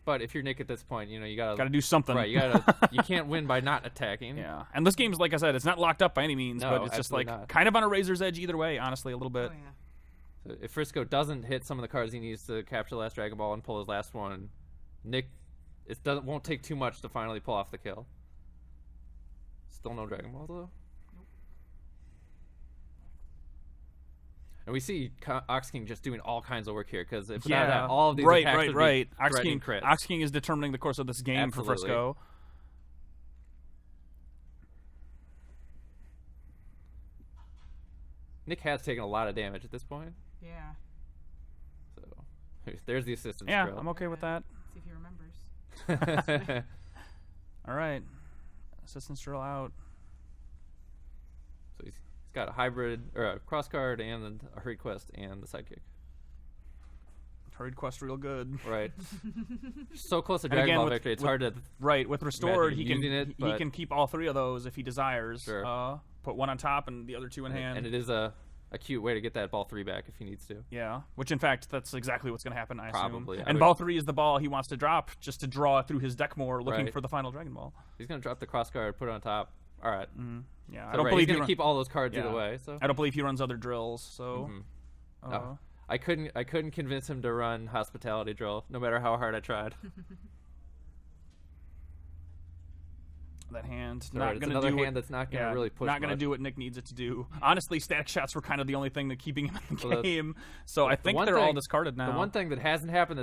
But if you're Nick at this point, you gotta do something. Right, you can't win by not attacking. Yeah, and this game's, like I said, it's not locked up by any means, No, but it's just like absolutely not. kind of on a razor's edge either way, honestly, a little bit. Oh yeah. So if Frisco doesn't hit some of the cards he needs to capture the last Dragon Ball and pull his last one, Nick, won't take too much to finally pull off the kill. Still no Dragon Ball though. And we see Ox King just doing all kinds of work here, because if without that, all of these attacks would be threatening crits. Ox King is determining the course of this game Absolutely. for Frisco. Nick has taken a lot of damage at this point, Yeah. so there's the assistance Yeah, drill. I'm okay with that. See if he remembers. All right, assistance drill out. So he's got a hybrid or a cross card and then a hurried quest and the sidekick. Hurried quest real good. Right. So close to And Dragon again, Ball with- victory. It's with- hard to Right, with restored, Imagine he can using it, he but- can keep all 3 of those if he desires. Sure. Put 1 on top and the other 2 in hand. and it is a cute way to get that ball 3 back if he needs to. Yeah, which in fact, that's exactly what's going to happen, I assume. Probably, I And would- ball 3 is the ball he wants to drop just to draw through his deck more, looking Right. for the final Dragon Ball. He's gonna drop the cross card, put it on top. All right. Yeah, So I don't right, believe he's he gonna keep all those cards either way. So I don't believe he runs other drills. So Mhm. Oh. I couldn't convince him to run hospitality drill, no matter how hard I tried. that hand So not it's going to another do hand that's not gonna really push. not going to much. do what Nick needs it to do. Honestly, static shots were kind of the only thing that keeping him in the Well, game. So I think one they're all thing- discarded now. The one thing that hasn't happened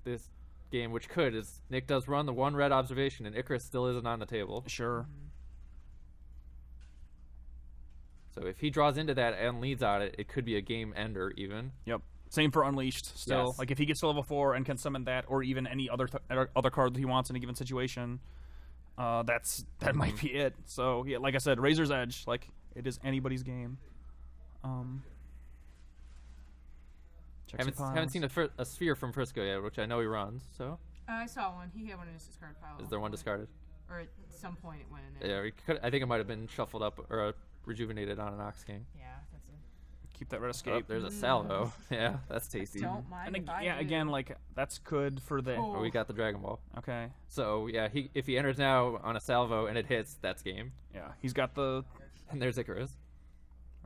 this game, which could, is Nick does run the 1 red observation, and Icarus still isn't on the table. Sure. So if he draws into that and leads on it, it could be a game ender even. Yep. Same for Unleashed. Still, Yes. like if he gets to level 4 and can summon that, or even any other card that he wants in a given situation, that might be it. So yeah, like I said, Razor's Edge. Like it is anybody's game. Check some Haven't piles. seen a sphere from Frisco yet, which I know he runs. So I saw one. He had one in his discard pile. is there one discarded? Or at some point it went in there. Yeah, I think it might have been shuffled up or rejuvenated on an Ox King. Yeah, that's it. Keep that red Oh, escape. there's a salvo. Yeah, that's tasty. Don't mind And if I yeah, do. again, like that's good for the. Oh. Oh, we got the Dragon Ball. Okay. So yeah, if he enters now on a salvo and it hits, that's game. Yeah, he's got the. And there's Icarus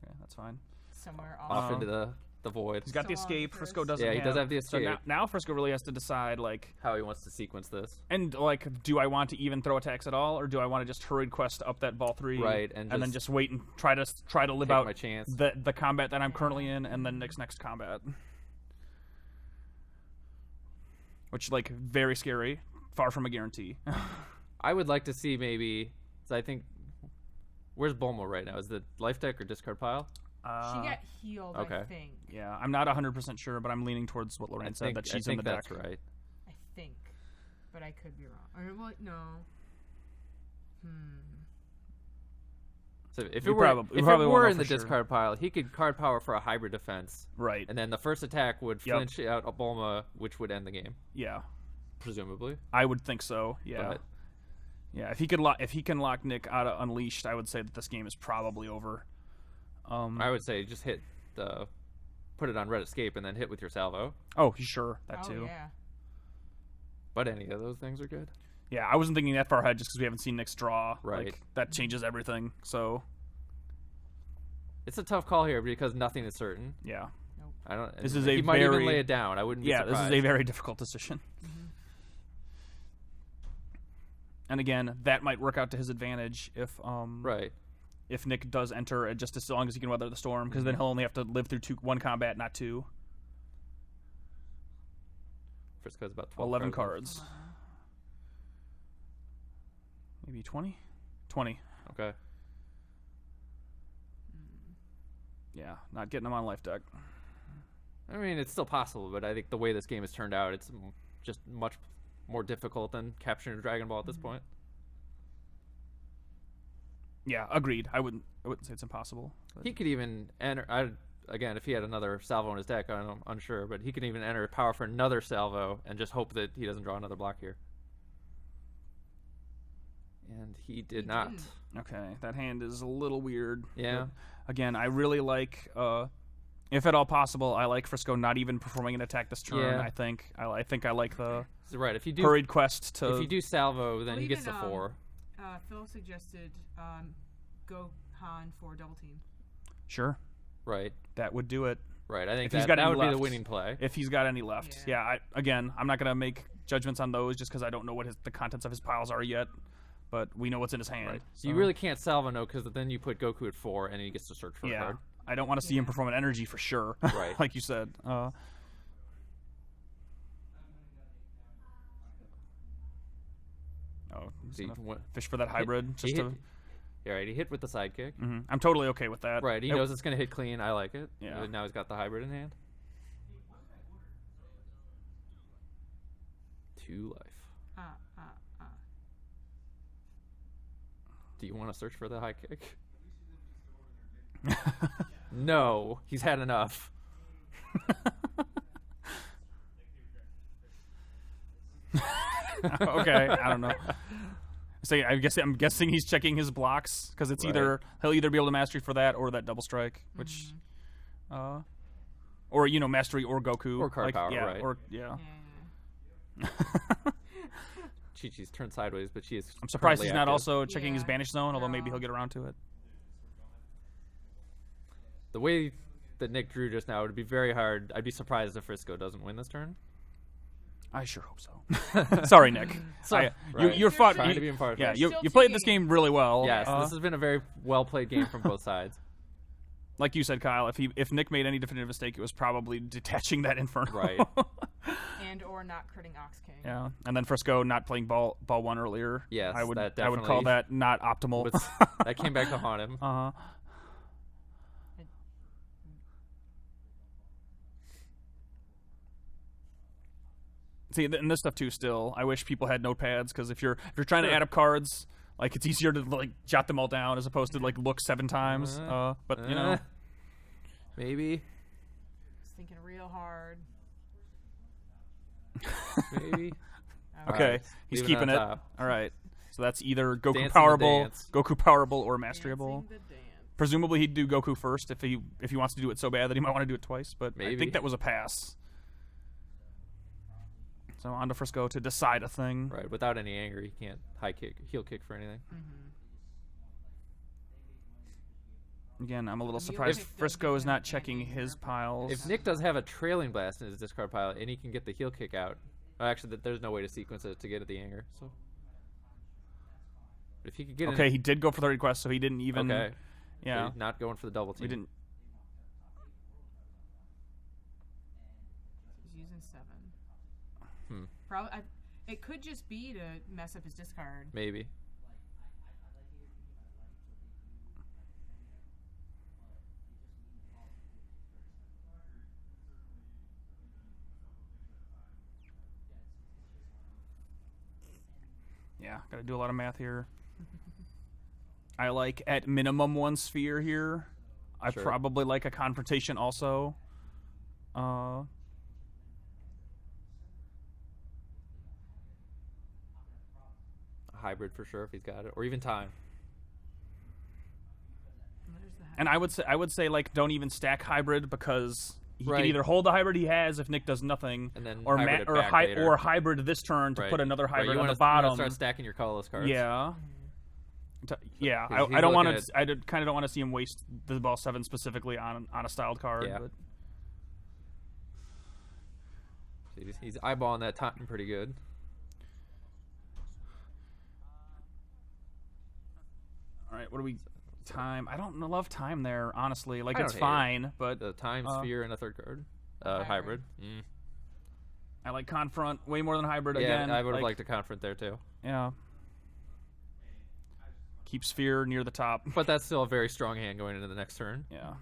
Yeah, that's fine. somewhere off off. into the the void. He's got the Still on escape. the Frisco first. doesn't Yeah, he does have the So escape. now Frisco really has to decide, like, How he wants to sequence this. and like, do I want to even throw attacks at all, or do I want to just hurried quest up that ball 3, Right, and and then just just wait and try to live take out my chance. the combat that I'm currently in, and then next combat, which like very scary, far from a guarantee. I would like to see maybe. So I think. Where's Bulma right now? Is it life deck or discard pile? She got healed, okay. I think. Yeah, I'm not 100% sure, but I'm leaning towards what Lorraine said, that she's in the deck. That's right. I think. But I could be wrong. Or, well, no. So if We it were, probably if won't it know were in for the sure. discard pile, he could card power for a hybrid defense, Right. and then the first attack would Yep. flinch out a Bulma, which would end the game, Yeah, presumably. I would think so. Yeah. But Yeah, if he can lock Nick out of Unleashed, I would say that this game is probably over. I would say just hit the, put it on red escape, and then hit with your salvo. Oh, sure, that Oh, too. yeah. But any of those things are good. Yeah, I wasn't thinking that far ahead just because we haven't seen Nick's draw. Right. Like, that changes everything. So It's a tough call here because nothing is certain. yeah, I don't. This is he a might even very- lay it down. I wouldn't. Be yeah, this surprised. is a very difficult decision. And again, that might work out to his advantage right. if Nick does enter, just as long as he can weather the storm, because then he'll only have to live through one combat, not 2. Frisco's about 12 11 cards. cards. Maybe 20? 20. Okay. Yeah, not getting him on life deck. I mean, it's still possible, but I think the way this game has turned out, it's just much more difficult than capturing a Dragon Ball at this point. Yeah, agreed. I wouldn't say it's impossible. But He could even enter. Again, if he had another salvo in his deck, I'm unsure, but he could even enter power for another salvo and just hope that he doesn't draw another block here. And he did not. didn't. okay, that hand is a little weird. Yeah. But again, I really like, if at all possible, I like Frisco not even performing an attack this turn. Yeah. I think I like the So right, if you do hurried quest to. if you do salvo, then Well, he gets the even, 4. Phil suggested Gohan for double team. Sure, Right. that would do it. Right. I think If he's that, got that any would be the left. winning play. If he's got any left. Yeah. I'm not going to make judgments on those just because I don't know what the contents of his piles are yet. But we know what's in his hand. Right. So you really can't salvo no, because then you put Goku at 4 and he gets to search for a Yeah. card. I don't want to see him perform an energy for sure. Right. like you said. He's See, gonna what- fish for that hybrid. He Just hit, to, yeah, right. He hit with the sidekick. I'm totally okay with that. Right. He It- knows it's going to hit clean. I like it. Yeah. Now he's got the hybrid in hand. 2 life. Do you want to search for the high kick? No, he's had enough. okay, I don't know. So I'm guessing he's checking his blocks because it's Right. he'll either be able to mastery for that or that double strike, which, or mastery or Goku Or card power, yeah, right. Or yeah. Chi-Chi's turned sideways, but she is. I'm surprised currently he's not active. also checking his Yeah, banish zone, although maybe no. he'll get around to it. The way that Nick drew just now, it would be very hard. I'd be surprised if Frisco doesn't win this turn. I sure hope so. Sorry, Nick. Sorry. You're You're fought. Trying You, to be impartial. yeah, You're you still played this taking- game really well. Yes, this has been a very well played game from both sides. Like you said, Kyle. If Nick made any definitive mistake, it was probably detaching that Inferno. Right. And or not critting Ox King. Yeah, and then Frisco not playing ball 1 earlier. Yes, I would that call definitely- that not optimal. That came back to haunt him. Uh-huh. See, and this stuff too. Still, I wish people had notepads because if you're trying to add up cards, like it's easier to like jot them all down as opposed to like look 7 times. But you know, Maybe. Just thinking real hard. Maybe. okay, Alright, he's leaving keeping on it. top. All right, so that's either Goku Dancing the Powerball, dance. Goku Powerball, or Masteryable. Dancing the dance. Presumably, he'd do Goku first if he wants to do it so bad that he might want to do it twice. But I Maybe. think that was a pass. So on to Frisco to decide a thing. Right. Without any anger, he can't heel kick for anything. Again, I'm a little You surprised picked the Frisco is not different checking attacking his or- piles. If Nick does have a trailing blast in his discard pile, and he can get the heal kick out, actually, there's no way to sequence it to get at the anger. So, if he could get Okay, he did go for the request, so he didn't even. okay, Yeah. so he's not going for the double team. We didn't. He's using 7. Hmm. Probably. It could just be to mess up his discard. Maybe. Yeah, gotta do a lot of math here. I like at minimum 1 sphere here. I Sure. probably like a confrontation also. A hybrid for sure if he's got it, or even time. There's the And I would say like don't even stack hybrid because he Right. can either hold the hybrid he has if Nick does nothing, And then or hybrid it back later. or hybrid this turn to Right. put another Right, hybrid you on wanna, the bottom. You want to start stacking your colorless cards. Yeah. Yeah, He's I don't want looking to. I kind of don't want to see him waste the ball 7 specifically on a styled card. Yeah. But He's eyeballing that time pretty good. all right, what do we time? I don't love time there, honestly. Like I it's don't hate it. fine, but The time sphere and a third card. Hybrid. Mm. I like confront way more than hybrid. Yeah, Again, I would have like, liked a confront there too. Yeah. Keep sphere near the top. But that's still a very strong hand going into the next turn. Yeah.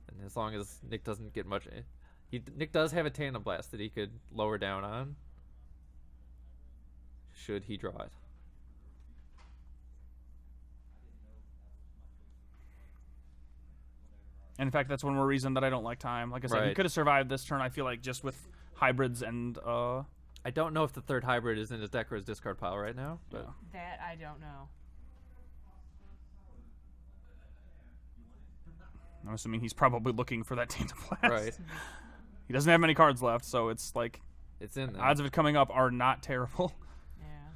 And as long as Nick doesn't get much, Nick does have a tandem blast that he could lower down on. Should he draw it? And in fact, that's one more reason that I don't like time. Like I said, he Right. could have survived this turn. I feel like just with hybrids and I don't know if the third hybrid is in his deck or his discard pile right now. But That I don't know. I'm assuming he's probably looking for that tandem blast. right, He doesn't have many cards left, so it's like it's in there. odds of it coming up are not terrible. Yeah.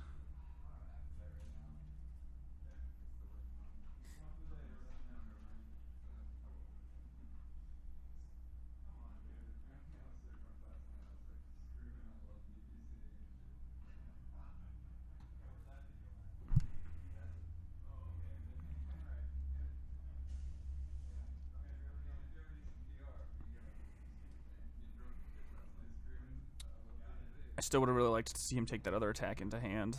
I still would have really liked to see him take that other attack into hand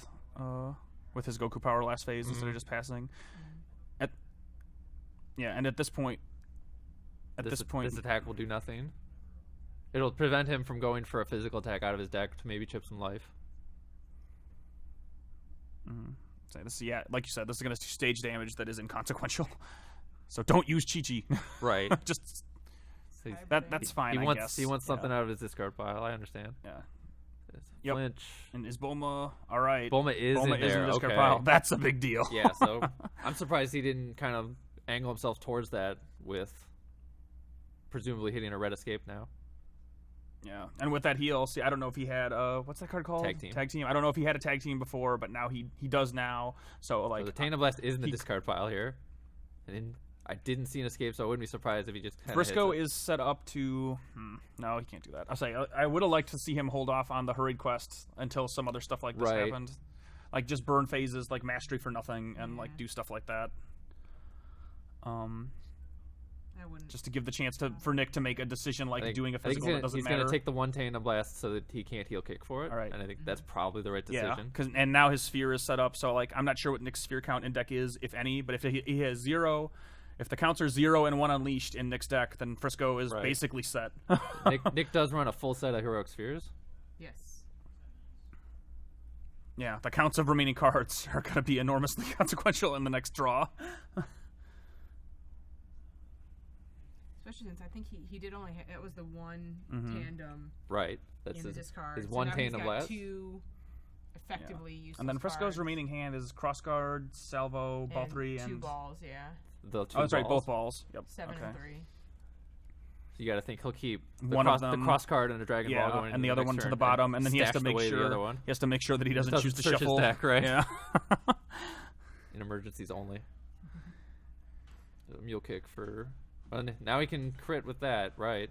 with his Goku power last phase instead of just passing. And at this point, this attack will do nothing. It'll prevent him from going for a physical attack out of his deck to maybe chip some life. So this, yeah, like you said, this is going to do stage damage that is inconsequential. So don't use Chi-Chi. Right. Just He's- that's fine. he I wants guess. he wants something Yeah. out of his discard pile. I understand. Yeah. Yep. Yep. Flinch. And is Bulma all right? Bulma is Bulma in is there. in the discard Okay. pile. That's a big deal. Yeah, so I'm surprised he didn't kind of angle himself towards that with presumably hitting a red escape now. Yeah, and with that heal, see, I don't know if he had what's that card called? Tag team. Tag team. I don't know if he had a tag team before, but now he does now. So like So the Tandem Blast is in the he- discard pile here, and then I didn't see an escape, so I wouldn't be surprised if he just kinda Frisco hits it. is set up to. No, he can't do that. I'll say I would have liked to see him hold off on the hurried quest until some other stuff like this Right. happened, like just burn phases, like mastery for nothing, and like do stuff like that. I wouldn't. Just to give the chance for Nick to make a decision, like I think- doing a I think physical that doesn't he's matter. gonna take the one Tandem Blast so that he can't heal kick for it. All right. And I think that's probably the right decision. Yeah, and now his sphere is set up, so like I'm not sure what Nick's sphere count in deck is, if any. But if he has 0, if the counts are 0 and 1 unleashed in Nick's deck, then Frisco is Right. basically set. Nick does run a full set of heroic spheres. Yes. Yeah, the counts of remaining cards are going to be enormously consequential in the next draw. Especially since I think he did only it was the one tandem Right. That's in the his discard. his So one now he's Tandem got Blast. 2 effectively useless And then Frisco's cards remaining hand is crossguard, salvo, ball and 3, 2 and balls. Yeah. The two oh, that's right, balls. both balls. Yep. 7 okay. and 3. So you got to think he'll keep the One of the them- cross card and a Dragon Ball Yeah, going and into the other next one to turn the bottom, and then he has to stash make away sure the other one. he has to make sure that he doesn't Doesn't choose to search his shuffle. deck, right? Yeah. And in emergencies only. A mule kick for... now he can crit with that, right?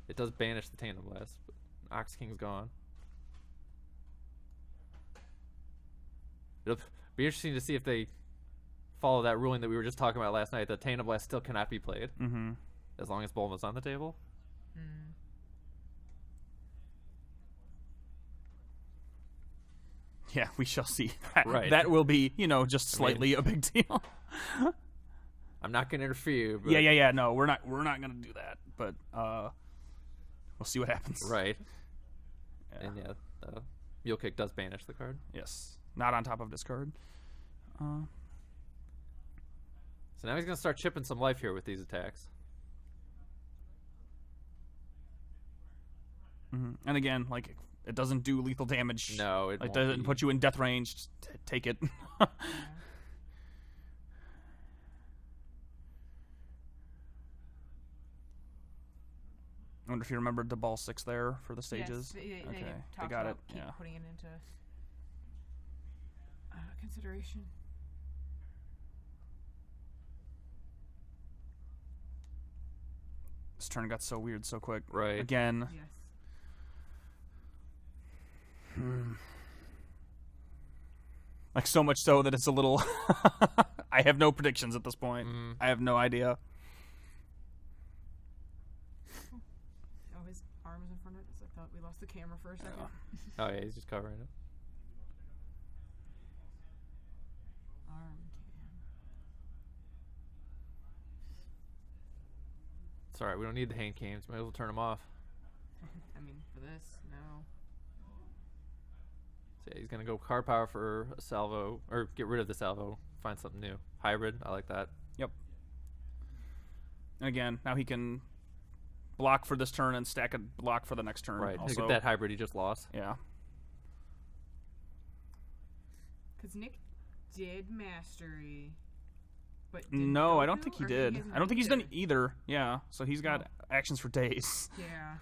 It does banish the Tandem Blast, but Ox King's gone. It'll be interesting to see if they follow that ruling that we were just talking about last night, that Tandem Blast still cannot be played. As long as Bulma's on the table. Yeah, we shall see. That, Right. that will be, you know, just slightly a big deal. I'm not going to interfere. But Yeah. No, we're not gonna do that. But we'll see what happens. Right. Yeah. And yeah, the mule kick does banish the card. Yes. Not on top of discard. So now he's going to start chipping some life here with these attacks. And again, like, it doesn't do lethal damage. No, it Like, won't doesn't be. put you in death range. Just take it. I wonder if you remembered the ball 6 there for the stages. Yes, they okay, talked got it. about keep Yeah. putting it into consideration. This turn got so weird so quick. Right. Again. Yes. Like, so much so that it's a little... I have no predictions at this point. I have no idea. Oh, his arm is in front of it. So I thought we lost the camera for a second. Oh, yeah, he's just covering it. Arm cam. It's alright, we don't need the hand cams. Might as well turn them off. I mean, for this, no. So yeah, he's going to go card power for a salvo, or get rid of the salvo, find something new. Hybrid, I like that. Yep. And again, now he can block for this turn and stack a block for the next turn. Right, Also. get that hybrid he just lost. Yeah. Because Nick did mastery, but No, I don't think he did. hasn't I don't think he's done either. either. Yeah. So he's got actions for days. Yeah.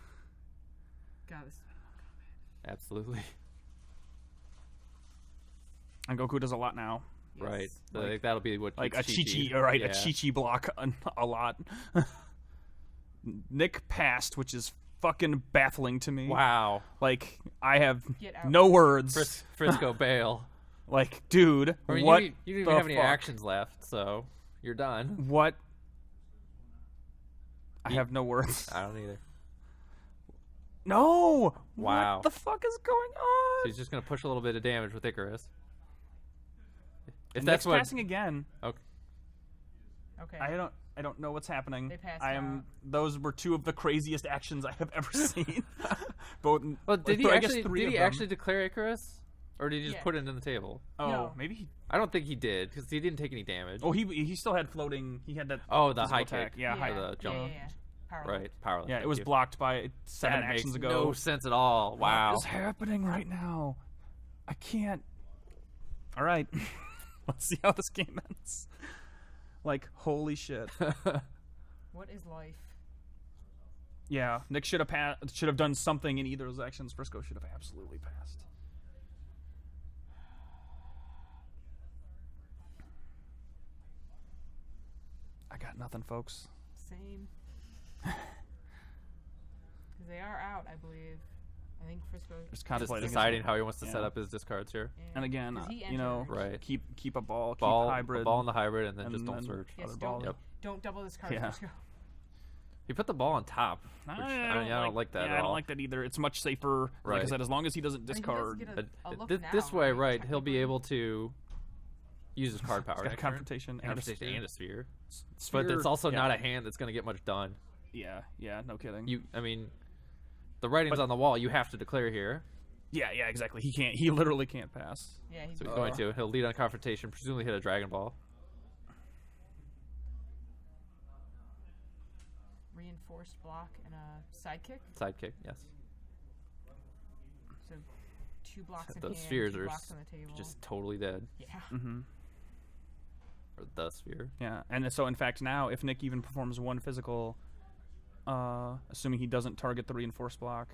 God, this. Absolutely. And Goku does a lot now. Yes. Right. Like- That'll be what Like a keeps Chi-Chi, Chi-Chi. right? Yeah. A Chi-Chi block a lot. Nick passed, which is fucking baffling to me. Wow. Like, I have Get out. no words. Frisco bail. Like, dude, I mean, what you didn't the even have any fuck? actions left, so you're done. What? I have no words. I don't either. No! Wow. What the fuck is going So on? he's just gonna push a little bit of damage with Icarus. If And that's Nick's what. passing again. Okay. Okay. I don't know what's happening. They passed I am. out. Those were two of the craziest actions I have ever seen. Both. Well, did he I guess actually? three Did of he them. actually declare Icarus, or did he just Yeah. put it in the table? Oh, No. maybe he. I don't think he did because he didn't take any damage. Oh, he still had floating. He had that. Oh, the physical high attack. kick. Yeah, high. the jump. Yeah. Power Right, powerless. Yeah, it thank was you. blocked by 7 That actions makes ago. no sense at all. Wow. What is happening right now? I can't. All right, let's see how this game ends. Like, holy shit. What is life? Yeah, Nick should have done something in either of those actions. Frisco should have absolutely passed. I got nothing, folks. Same. Because they are out, I believe. I think Frisco. Just Just contemplating. deciding how he wants to set Yeah. up his discards here. Yeah. And again, 'Cause he you know, entered. Right. keep a ball, Ball, keep hybrid. a ball in the hybrid, and then and just don't then- search. Yes, other don't, ball. Yep. don't double this card, Yeah. Frisco. He put the ball on top. Which, I don't like that Yeah, at I don't all. like that either. It's much safer. Like I Right. said, as long as he doesn't I mean, he does discard. get But a look this now, way, like, right? He'll be technically. able to use his card power. He's got a next turn. confrontation and a Confrontation sphere. and a sphere. But Sphere, it's also yeah. not a hand that's going to get much done. Yeah, no kidding. I mean, the writing's on the wall. You have to declare here. Yeah, exactly. He can't. He literally can't pass. Yeah, he's So he's going to. He'll lead on confrontation, presumably hit a Dragon Ball. reinforced block and a sidekick. Sidekick, yes. So 2 blocks in Those hand, spheres 2 are blocks on the table. just totally dead. Yeah. Mm-hmm. Or the sphere. Yeah, and so in fact now, if Nick even performs 1 physical, assuming he doesn't target the reinforced block,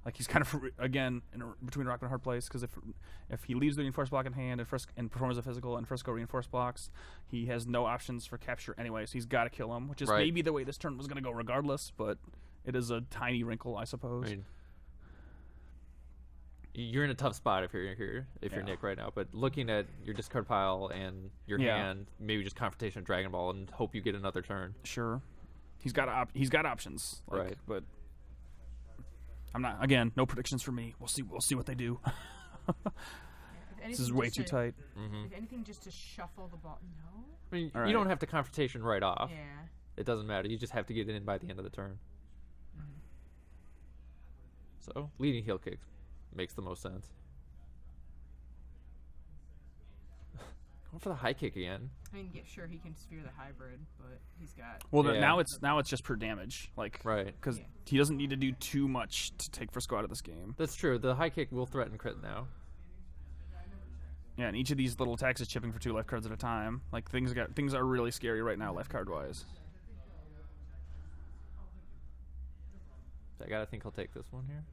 Like he's kind of again between a rock and a hard place because if he leaves the reinforced block in hand and performs a physical and Frisco reinforced blocks, he has no options for capture anyway. So he's got to kill him, which is maybe the way this turn was going to go regardless. But it is a tiny wrinkle, I suppose. I mean, you're in a tough spot if you're here, if you're Nick right now. But looking at your discard pile and your hand, maybe just confrontation of Dragon Ball and hope you get another turn. Sure, he's got options, right? But I'm not. Again, no predictions for me. We'll see what they do. This is way too tight. If anything, just to shuffle the ball. No. I mean, you don't have to confrontation right off. Yeah. It doesn't matter. You just have to get it in by the end of the turn. So leading heel kick makes the most sense. Going for the high kick again. I mean, yeah, sure, he can sphere the hybrid, but he's got. Well, now it's just pure damage, like because he doesn't need to do too much to take Frisco out of this game. That's true. The high kick will threaten crit now. Yeah, and each of these little attacks is chipping for 2 life cards at a time. Like things are really scary right now, life card wise. I gotta think he'll take this one here.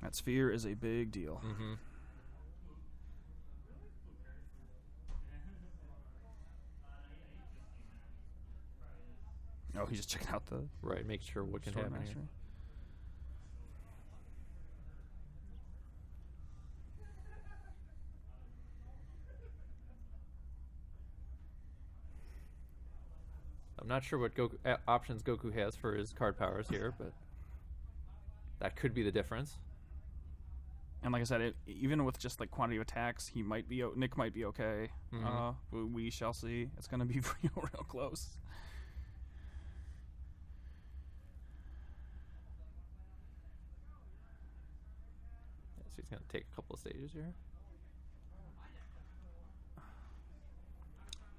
That sphere is a big deal. Oh, he's just checking out the make sure what can happen here. I'm not sure what options Goku has for his card powers here, but that could be the difference. And like I said, even with just like quantity of attacks, Nick might be okay. We shall see. It's going to be real close. So he's going to take a couple of stages here.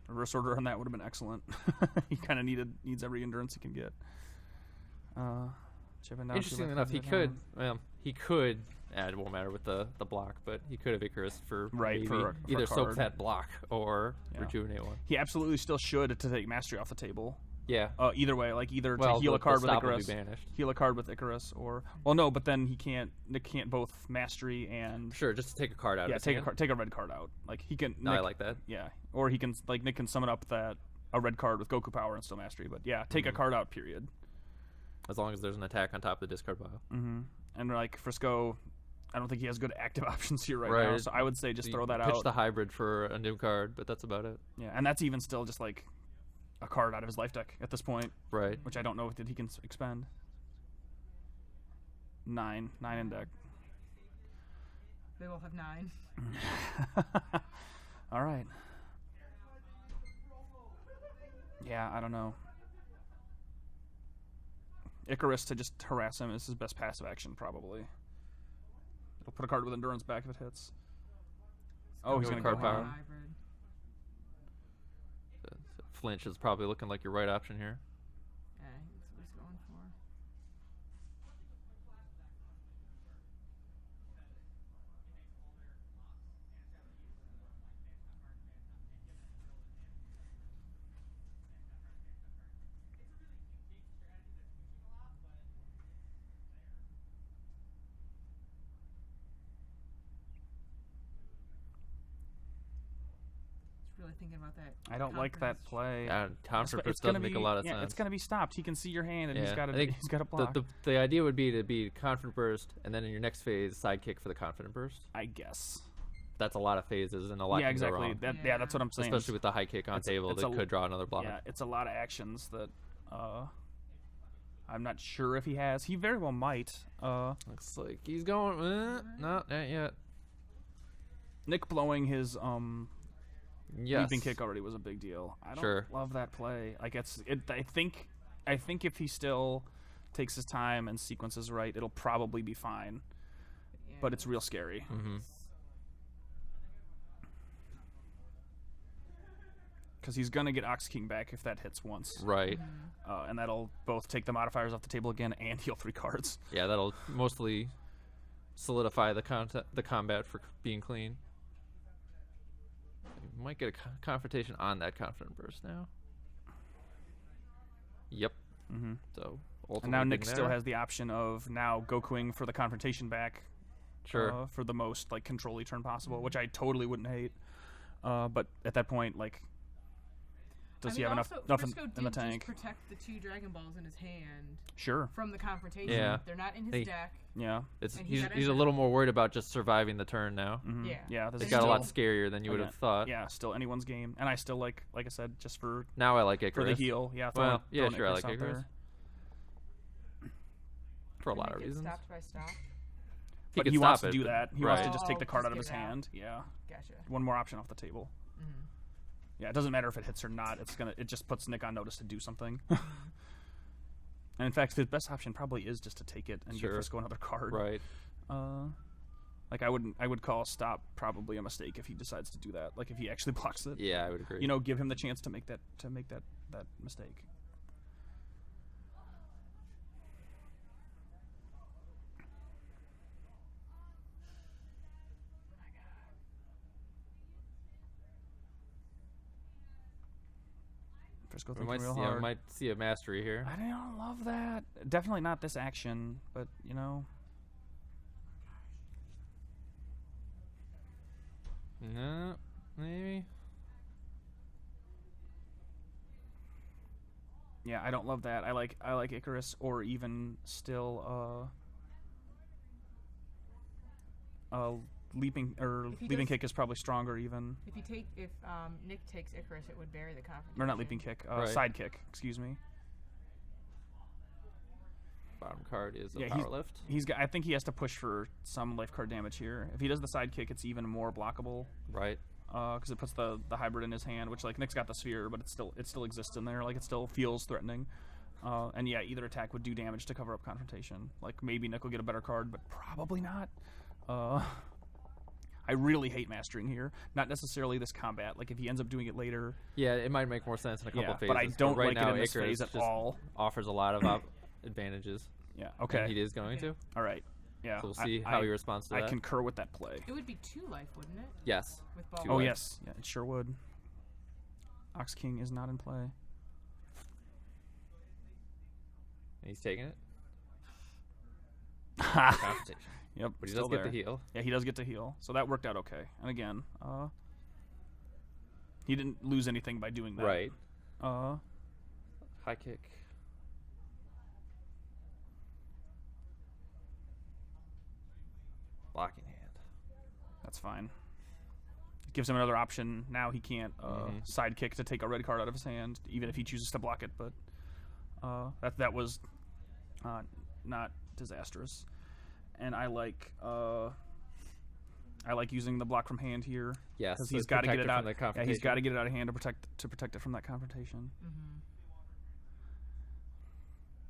Reverse order on that would have been excellent. He kind of needs every endurance he can get. Interesting enough, he could. It won't matter with the block, but he could have Icarus for either soak that block or rejuvenate one. He absolutely still should to take mastery off the table. Yeah. Either way, like either to heal a card with Icarus, heal a card with Icarus, or but then Nick can't both mastery and just to take a card out. Yeah, take a red card out. Like he can. I like that. Yeah, or he can Nick can summon up a red card with Goku power and still mastery. But yeah, take a card out. Period. As long as there's an attack on top of the discard pile. And like Frisco, I don't think he has good active options here right now. So I would say just throw that out. Pitch the hybrid for a new card, but that's about it. Yeah, and that's even still just like a card out of his life deck at this point. Right. Which I don't know if he can expend. 9 in deck. They will have 9. All right. Yeah, I don't know. Icarus to just harass him is his best passive action, probably. It'll put a card with endurance back if it hits. Oh, he's going to card go power. Flinch is probably looking like your right option here. Yeah, that's what he's going for. Really thinking about that. I don't like that play. Conference doesn't make a lot of sense. It's going to be stopped. He can see your hand, and he's got to block. The idea would be to be Confident Burst, and then in your next phase, Sidekick for the Confident Burst. I guess. That's a lot of phases, and a lot can go wrong. That's what I'm saying. Especially with the high kick on table, that could draw another block. Yeah, it's a lot of actions that I'm not sure if he has. He very well might. Looks like he's going. No, not yet. Nick blowing his Yes. leaping kick already was a big deal. I don't love that play. Like I think if he still takes his time and sequences right, it'll probably be fine. Yeah. But it's real scary. Because he's gonna get Ox King back if that hits once. Right. And that'll both take the modifiers off the table again and heal 3 cards. Yeah, that'll mostly solidify the combat for being clean. Might get a confrontation on that Confident Burst now. Yep. So ultimately And now Nick getting still there. has the option of now Gokuing for the confrontation back. Sure. For the most like control-y turn possible, which I totally wouldn't hate. But at that point, like, does he have enough Frisco in the did tank? just protect the 2 Dragon Balls in his hand Sure. from the confrontation. Yeah. They're not in his Hey. deck. Yeah. It's And he got he's a injured. little more worried about just surviving the turn now. Mm-hmm. Yeah. Yeah. This It is got a lot still- scarier than you would have thought. Yeah. Still anyone's game, and I still like I said, just for Now I like Icarus. the heal. Yeah. Well, yeah, throwing sure, I Icarus like out Icarus. there. For a Can lot they of get reasons. Stopped by stop. But could he wants stop to it, do but- that. He right. wants to just take the card just out of his get it out. hand. Yeah. Gotcha. One more option off the table. Mm-hmm. Yeah, it doesn't matter if it hits or not. It just puts Nick on notice to do something. And in fact, his best option probably is just to take it and give Sure. Frisco another card. Right. Like I would call stop probably a mistake if he decides to do that. Like if he actually blocks it. Yeah, I would agree. You know, give him the chance to make that mistake. Frisco we thinking might, real we hard. might see a mastery here. I don't love that. Definitely not this action, but you know. No, maybe. Yeah, I don't love that. I like Icarus, or even still leaping If he leaping does- kick is probably stronger even. If Nick takes Icarus, it would bury the confrontation. Or not leaping kick, Right. side kick, excuse me. Bottom card is a Yeah, power lift. I think he has to push for some life card damage here. If he does the side kick, it's even more blockable. Right. Because it puts the hybrid in his hand, which like Nick's got the sphere, but it still exists in there. Like it still feels threatening. And yeah, either attack would do damage to cover up confrontation. Like maybe Nick will get a better card, but probably not. I really hate mastering here. Not necessarily this combat. Like if he ends up doing it later. Yeah, it might make more sense in a couple Yeah, phases. but I don't right like it now, in this Icarus phase at just all. offers a lot of advantages. Yeah. And Okay. he is going to. All right. Yeah. So we'll see how he responds to I that. concur with that play. It would be 2 life, wouldn't it? Yes. With ball. 2 Oh life. yes. Yeah, it sure would. Ox King is not in play. And he's taking it. Confrontation. Yep. But he still does get there. the heal. Yeah, he does get to heal, so that worked out okay. And again, he didn't lose anything by doing that. Right. Uh, High kick. Blocking hand. that's fine. It gives him another option. Now he can't side kick to take a red card out of his hand, even if he chooses to block it. But that was not disastrous. And I like using the block from hand here. Yes, because so he's it's got to get protected it out. from the Yeah, he's confrontation. got to get it out of hand to protect it from that confrontation. Mm-hmm.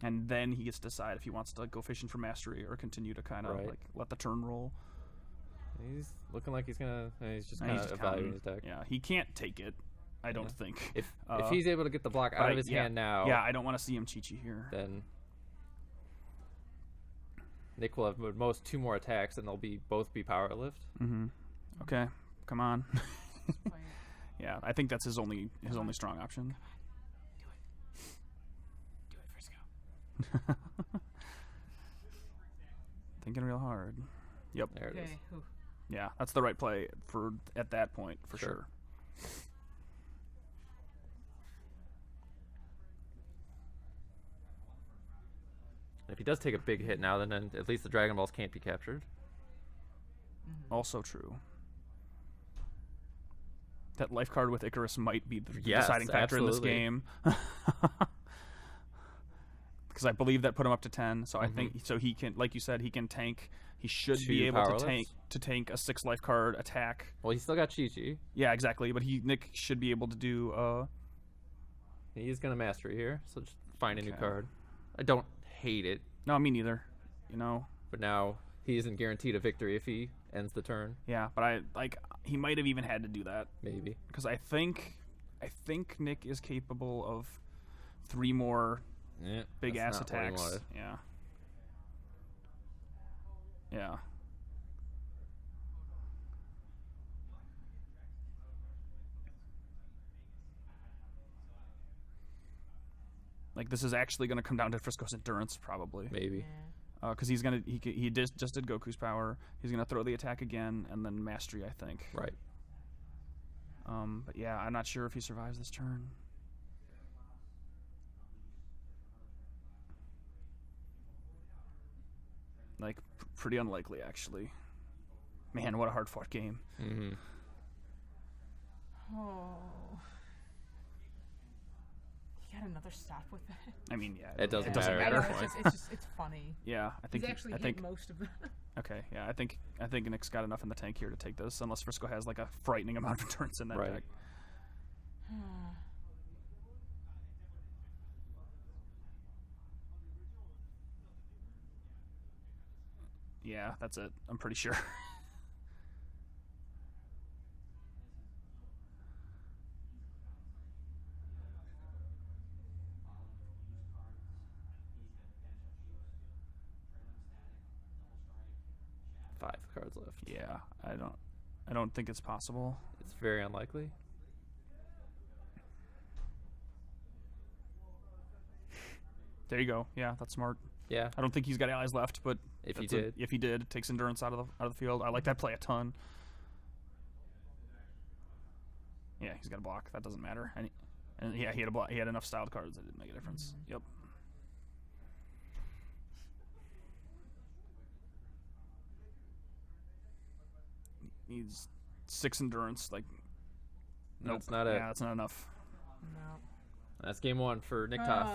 And then he gets to decide if he wants to go fishing for mastery or continue to kind of Right. like let the turn roll. He's looking like he's gonna. He's just And kind he's of just evaluating his counting. deck. Yeah, he can't take it. I don't think. If he's able to get the block but out of his hand now, Yeah, I don't want to see him Chi-Chi here. then Nick will have at most 2 more attacks, and they'll both be power lift. Mm-hmm. Okay, come on. Play it. Yeah, I think that's his only strong option. Do it, Frisco. Thinking real hard. Yep. There it is. Okay. Ooh. Yeah, that's the right play for at that point for Sure. sure. If he does take a big hit now, then at least the Dragon Balls can't be captured. Also true. That life card with Icarus might be the Yes, deciding factor in this absolutely. game. Because I believe that put him up to 10, so I think so he can, like you said, he can tank. He should 2 be able power to lifts? tank a 6 life card attack. Well, he's still got Chi-Chi. Yeah, exactly. But Nick should be able to do. He's gonna mastery here, so just find a new Okay. card. I don't hate it, No, me neither. You know. but now he isn't guaranteed a victory if he ends the turn. Yeah, but he might have even had to do that Maybe. because I think Nick is capable of 3 more Yeah, big that's ass not what he attacks. wanted. Yeah. Yeah. Like, this is actually going to come down to Frisco's endurance, probably. Maybe. Yeah. Because he's going to... He just did Goku's power. He's going to throw the attack again, and then Mastery, I think. Right. But yeah, I'm not sure if he survives this turn. Like, pretty unlikely, actually. Man, what a hard-fought game. Mm-hmm. Oh. You got another stop with that? I mean, yeah. It doesn't matter matter at at that this point. It's funny. Yeah, I think... He's actually hit most of them. Okay, yeah, I think Nick's got enough in the tank here to take this, unless Frisco has, like, a frightening amount of endurance in that Right. deck. Yeah, that's it. I'm pretty sure. Five cards left. Yeah, I don't think it's possible. It's very unlikely. There you go. Yeah, that's smart. Yeah. I don't think he's got allies left, but If he that's did. if he did, it takes endurance out of the field. I like that play a ton. Yeah, he's got a block. That doesn't matter. And yeah, he had a block. He had enough styled cards that didn't make a difference. Yep. Needs 6 endurance. Like, nope. That's not it. Yeah, that's not enough. No. That's game one for Nick Toth.